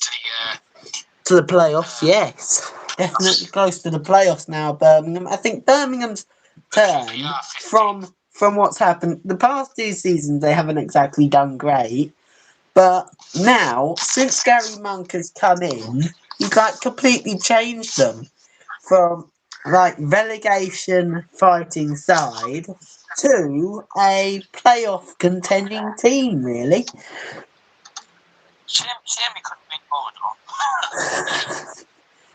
B: to
A: the playoffs. Yes, definitely close to the playoffs now. Birmingham. I think Birmingham's turn from what's happened the past 2 seasons. They haven't exactly done great, but now since Gary Monk has come in, he's like completely changed them from like relegation fighting side to a playoff contending team, really.
B: Shame we couldn't win more, though.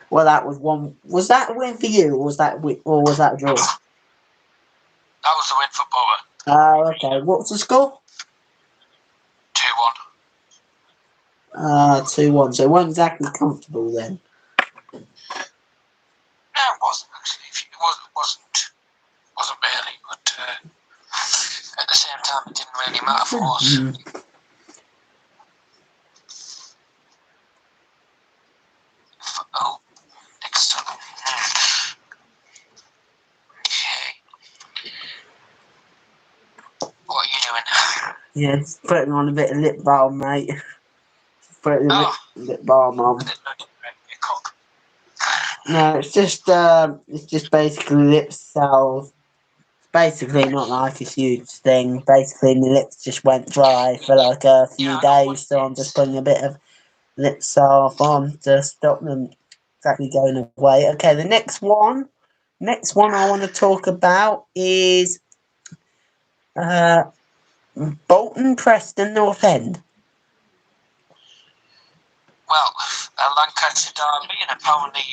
A: Well, that was one. Was that a win for you, or was that a draw?
B: That was the win for Bower.
A: Oh, okay. What was the score?
B: 2-1.
A: 2-1. So it wasn't exactly comfortable then.
B: No, it wasn't actually. It wasn't really, but at the same time, it didn't really matter for us. Next time. Okay. What are you doing?
A: Yeah, just putting on a bit of lip balm, mate. Just putting lip balm on. No, it's just basically lip salve. Basically not like a huge thing. Basically my lips just went dry for like a few days, so I'm just putting a bit of lip salve on to stop them exactly going away. Okay, the next one I want to talk about is Bolton Preston North End.
B: Well, Lancaster derby, and apparently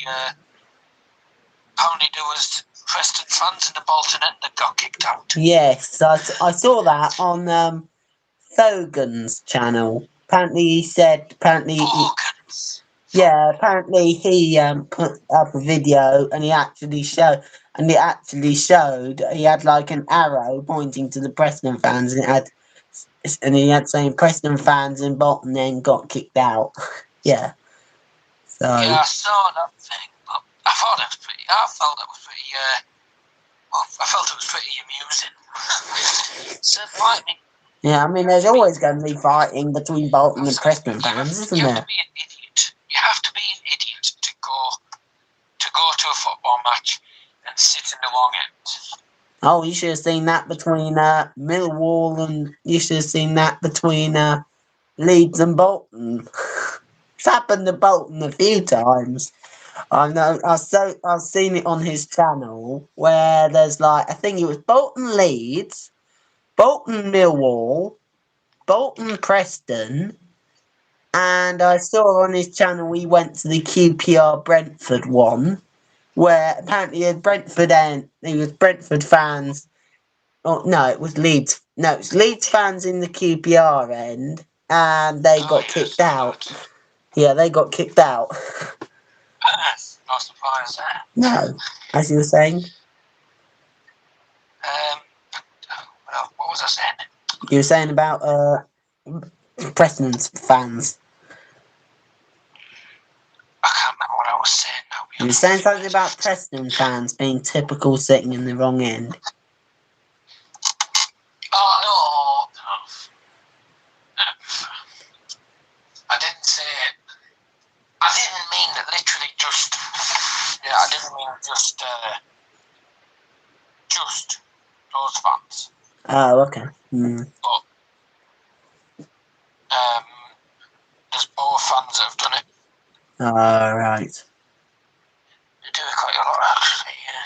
B: there was Preston fans in the Bolton end that got kicked out.
A: Yes, I saw that on Fogan's channel. Apparently he put up a video and he actually showed he had like an arrow pointing to the Preston fans and he had saying Preston fans in Bolton then got kicked out. Yeah. So
B: yeah, I saw that thing, but I felt it was pretty amusing. So fighting.
A: Yeah, I mean there's always going to be fighting between Bolton and Preston fans, isn't there?
B: You have to be an idiot. You have to be an idiot to go to a football match and sit in the long end.
A: Oh, you should have seen that between Millwall, and you should have seen that between Leeds and Bolton. It's happened to Bolton a few times. I know. I've seen it on his channel where there's like I think it was Bolton Leeds, Bolton Millwall, Bolton Preston, and I saw on his channel he went to the QPR Brentford one, where apparently at Brentford end it was Brentford fans. Oh no, it was Leeds. No, it's Leeds fans in the QPR end, and they got kicked out. Yeah, they got kicked out.
B: Not surprised there.
A: No, as you were saying.
B: What was I saying?
A: You were saying about Preston's fans.
B: I can't remember what I was saying now.
A: You were saying something about Preston fans being typical, sitting in the wrong end.
B: Oh, no. I didn't say it. I didn't mean that literally just... Yeah, I didn't mean just those fans.
A: Oh, okay. Mm.
B: But there's more fans that have done it.
A: Oh, right.
B: They do it quite a lot, actually, yeah.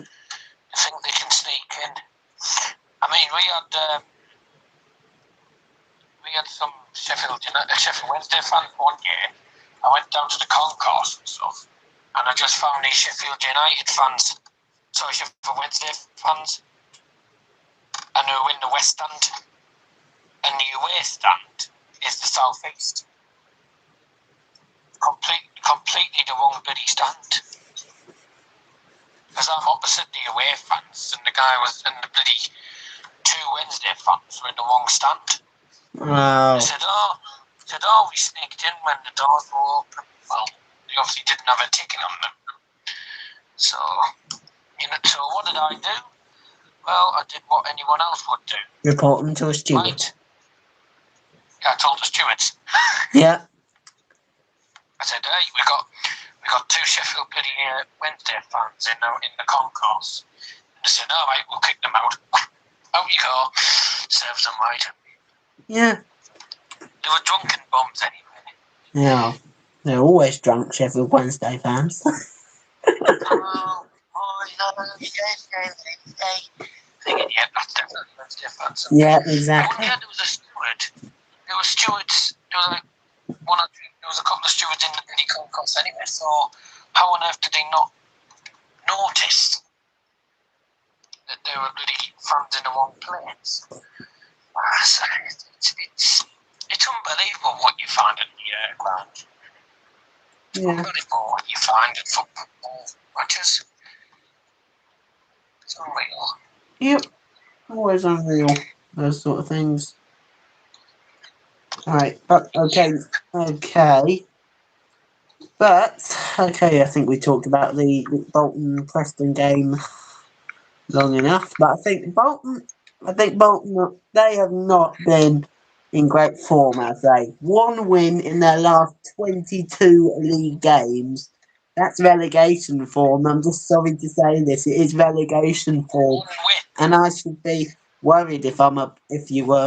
B: I think they can sneak in. I mean, we had some Sheffield Wednesday fans one year. I went down to the concourse and stuff, and I just found these Sheffield Wednesday fans, and they were in the West Stand, and the away stand is the South East. Completely the wrong bloody stand. Because I'm opposite the away fans, and the bloody two Wednesday fans were in the wrong stand.
A: Oh.
B: They said, we sneaked in when the doors were open. Well, they obviously didn't have a ticket on them. So what did I do? Well, I did what anyone else would do.
A: Report them to a steward.
B: Right. Yeah, I told the stewards.
A: Yeah.
B: I said, hey, we got two Sheffield Wednesday fans in the concourse. And they said, all right, we'll kick them out. Out you go. Serves them right.
A: Yeah.
B: They were drunken bombs anyway.
A: Yeah. They're always drunk, Sheffield Wednesday fans.
B: Thinking, yeah, that's definitely Wednesday fans.
A: Yeah, exactly.
B: Yeah, there was a steward. There was stewards. There was there was a couple of stewards in the bloody concourse anyway. So how on earth did they not notice that there were bloody fans in the wrong place? It's unbelievable what you find at the ground. It's unbelievable what you find at football matches. It's unreal.
A: Yep. Always unreal. Those sort of things. Alright, but okay. But okay, I think we talked about the Bolton Preston game long enough. But I think Bolton they have not been in great form, have they? One win in their last 22 league games. That's relegation form. I'm just sorry to say this. It is relegation form, and I should be worried if I'm a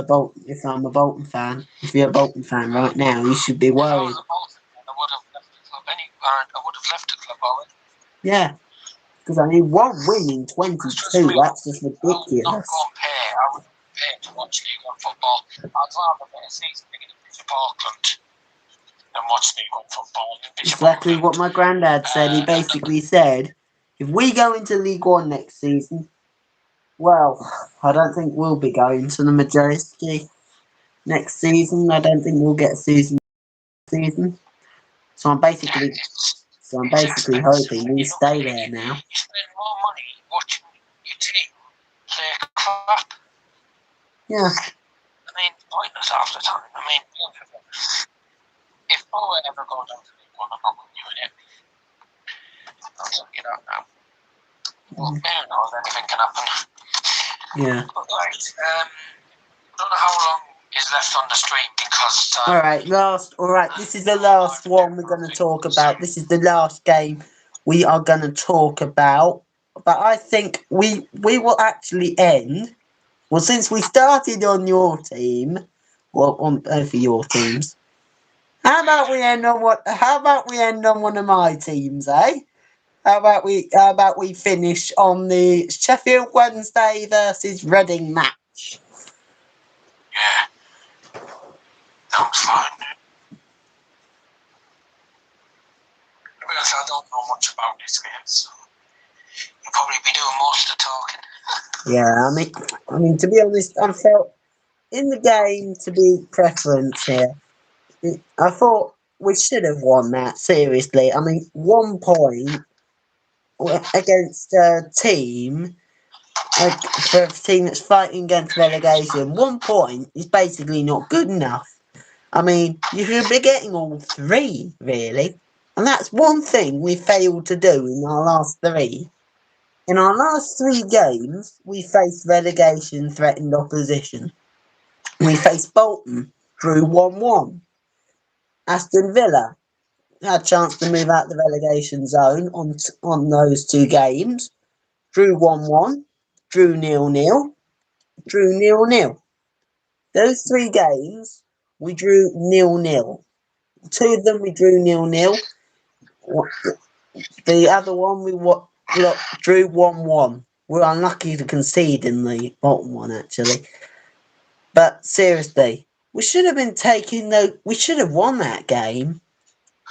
A: Bolton fan. If you're a Bolton fan right now, you should be worried.
B: I would have left the club already.
A: Yeah, because I mean, one win in 22. That's just ridiculous.
B: I would pay to watch League One football. I'd rather get a season in Bishop Auckland than watch League One football in Bishop
A: Exactly
B: Auckland.
A: what my granddad said. He basically said, if we go into League One next season, well, I don't think we'll be going to the majority next season. I don't think we'll get a season. So I'm basically hoping we stay there now.
B: You spend more money watching your team play crap.
A: Yeah.
B: I mean, pointless half the time. I mean, if Bowen ever goes down to League One, I'm not doing it. I'll tell you that now. Well, who knows, anything can happen.
A: Yeah.
B: But right, I don't know how long is left on the stream because...
A: Alright, this is the last one we're going to talk about. This is the last game we are going to talk about. But I think we will actually end... Well, since we started on your team... Well, on both of your teams... How about we end on one of my teams, eh? How about we finish on the Sheffield Wednesday versus Reading match?
B: Yeah. That was fine. Because I don't know much about this game, so you'll probably be doing most of the talking.
A: Yeah, I mean, to be honest, I felt in the game to be preference here. I thought we should have won that, seriously. I mean, 1 point against a team like, for a team that's fighting against relegation, 1 point is basically not good enough. I mean, you should be getting all 3, really. And that's one thing we failed to do in our last 3. In our last 3 games, we faced relegation-threatened opposition. We faced Bolton, drew 1-1. Aston Villa had a chance to move out the relegation zone on those 2 games. Drew 1-1, drew 0-0, drew 0-0. Those 3 games, we drew 0-0. 2 of them we drew 0-0. The other one we drew 1-1. We're unlucky to concede in the bottom one, actually. But seriously, we should have won that game.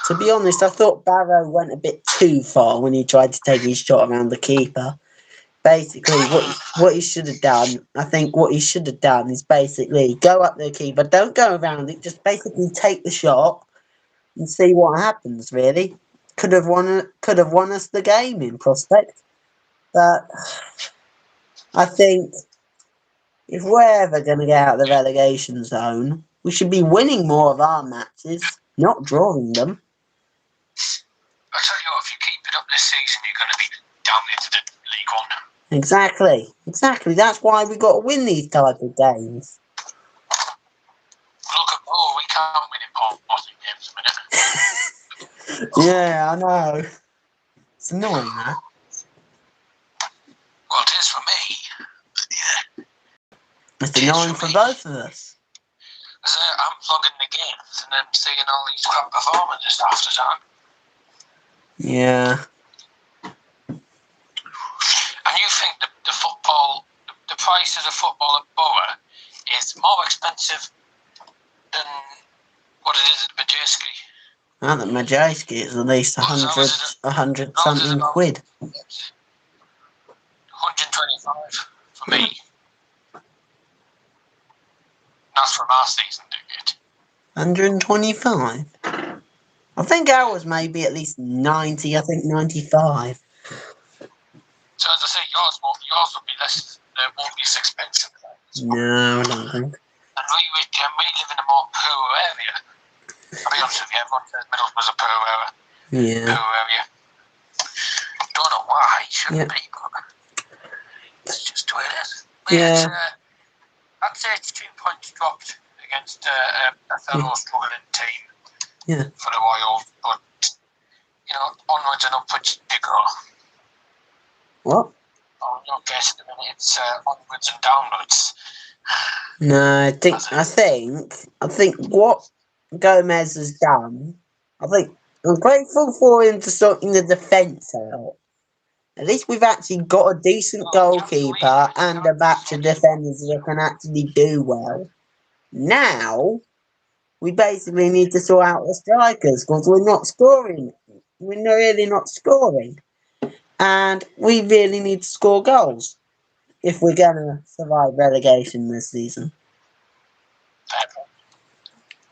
A: To be honest, I thought Barrow went a bit too far when he tried to take his shot around the keeper. Basically, what he should have done, I think what he should have done is basically go up the keeper, don't go around it, just basically take the shot and see what happens, really. Could have won us the game in prospect. But I think if we're ever going to get out of the relegation zone, we should be winning more of our matches, not drawing them.
B: I tell you what, if you keep it up this season, you're going to be down into the League One.
A: Exactly. That's why we got to win these type of games.
B: Look at we can't win in Boston games a minute.
A: Yeah, I know. It's annoying, that.
B: Well, it is for me. Yeah.
A: It's annoying for both of us.
B: I'm flogging the games and then seeing all these crap performances after that.
A: Yeah.
B: And you think the football, the prices of football at Borough is more expensive than what it is at Majeski?
A: At the Majeski, it's at least 100 something quid.
B: 125 for me. That's from our season ticket.
A: 125? I think ours may be at least 90, I think 95.
B: So as I say, yours will be less, won't be as expensive.
A: No, I don't think.
B: And we live in a more poor area. I'll be honest with you, everyone says Middlesbrough's a poor area.
A: Yeah.
B: Poor area. Don't know why, shouldn't be, but it's just the way it is.
A: Yeah.
B: I'd say it's 2 points dropped against a fellow struggling team.
A: Yeah.
B: For the Royals, but onwards and upwards you go.
A: What?
B: Oh, no guess at the minute it's onwards and downwards.
A: No, I think what Gomez has done, I'm grateful for him to sorting the defence out. At least we've actually got a decent goalkeeper and a batch of defenders that can actually do well. Now, we basically need to sort out the strikers because we're not scoring. We're really not scoring. And we really need to score goals if we're going to survive relegation this season.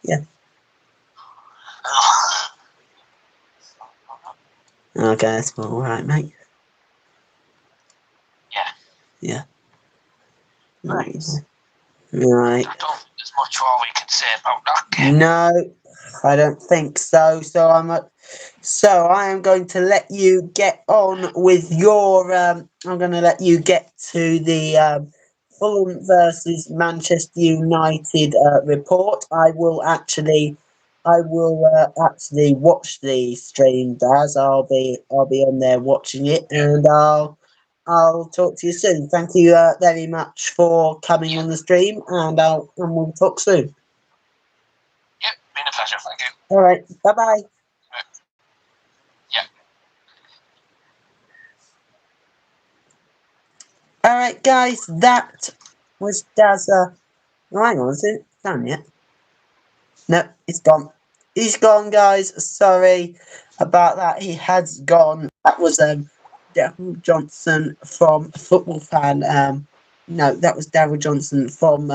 A: Yeah. Okay, that's all right, mate. Yeah.
B: Right.
A: Right.
B: I don't think there's much more we can say about that game.
A: No, I don't think so. So I am going to let you get on with your. I'm going to let you get to the Fulham versus Manchester United report. I will actually watch the stream, Daz. I'll be on there watching it, and I'll talk to you soon. Thank you very much for coming on the stream, and we'll talk soon.
B: Yep, been a pleasure. Thank you.
A: All right, bye-bye.
B: Yeah.
A: All right, guys, that was Daz. Oh, hang on, is it done yet? No, it's gone. He's gone, guys. Sorry about that. He has gone. That was Daryl Johnson from Football Fan. No, that was Daryl Johnson from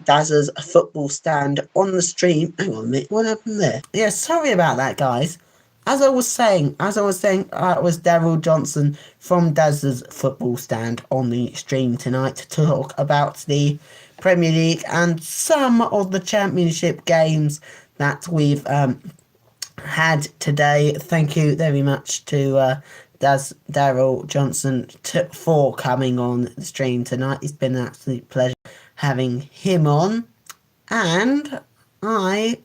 A: Daz's Football Stand on the stream. Hang on a minute, what happened there? Yeah, sorry about that, guys. as I was saying, it was Daryl Johnson from Daz's Football Stand on the stream tonight to talk about the Premier League and some of the Championship games that we've had today. Thank you very much to Daryl Johnson for coming on the stream tonight. It's been an absolute pleasure having him on, and I'm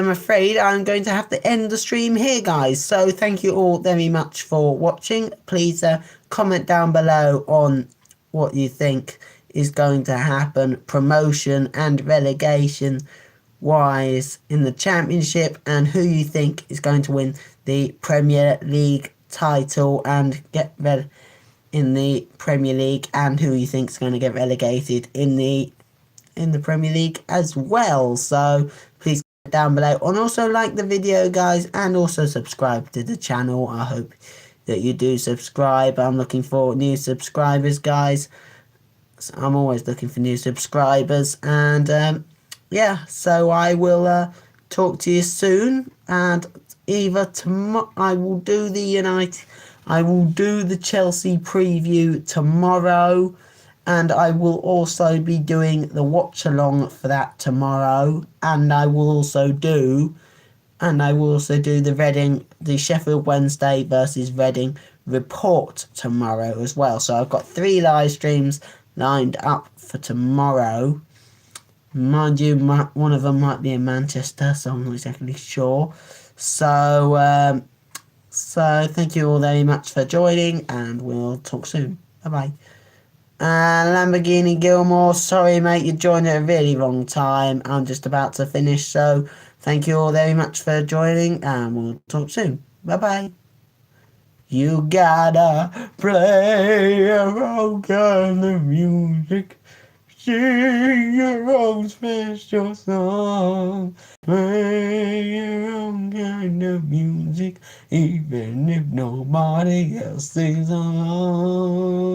A: afraid I'm going to have to end the stream here, guys. So thank you all very much for watching. Please comment down below on what you think is going to happen promotion and relegation wise in the Championship, and who you think is going to win the Premier League title and get in the Premier League, and who you think is going to get relegated in the Premier League as well. So please comment down below, and also like the video, guys, and also subscribe to the channel. I hope that you do subscribe. I'm looking for new subscribers, guys. So I'm always looking for new subscribers, and yeah, so I will talk to you soon, and either tomorrow I will do the Chelsea preview tomorrow, and I will also be doing the watch along for that tomorrow, and I will also do the Sheffield Wednesday versus Reading report tomorrow as well. So I've got 3 live streams lined up for tomorrow. Mind you, one of them might be in Manchester, so I'm not exactly sure. So thank you all very much for joining, and we'll talk soon. Bye-bye. And Lamborghini Gilmore, sorry mate, you joined at a really wrong time. I'm just about to finish, so thank you all very much for joining, and we'll talk soon. Bye-bye. You gotta play your own kind of music. Sing your own special song. Play your own kind of music, even if nobody else sings along.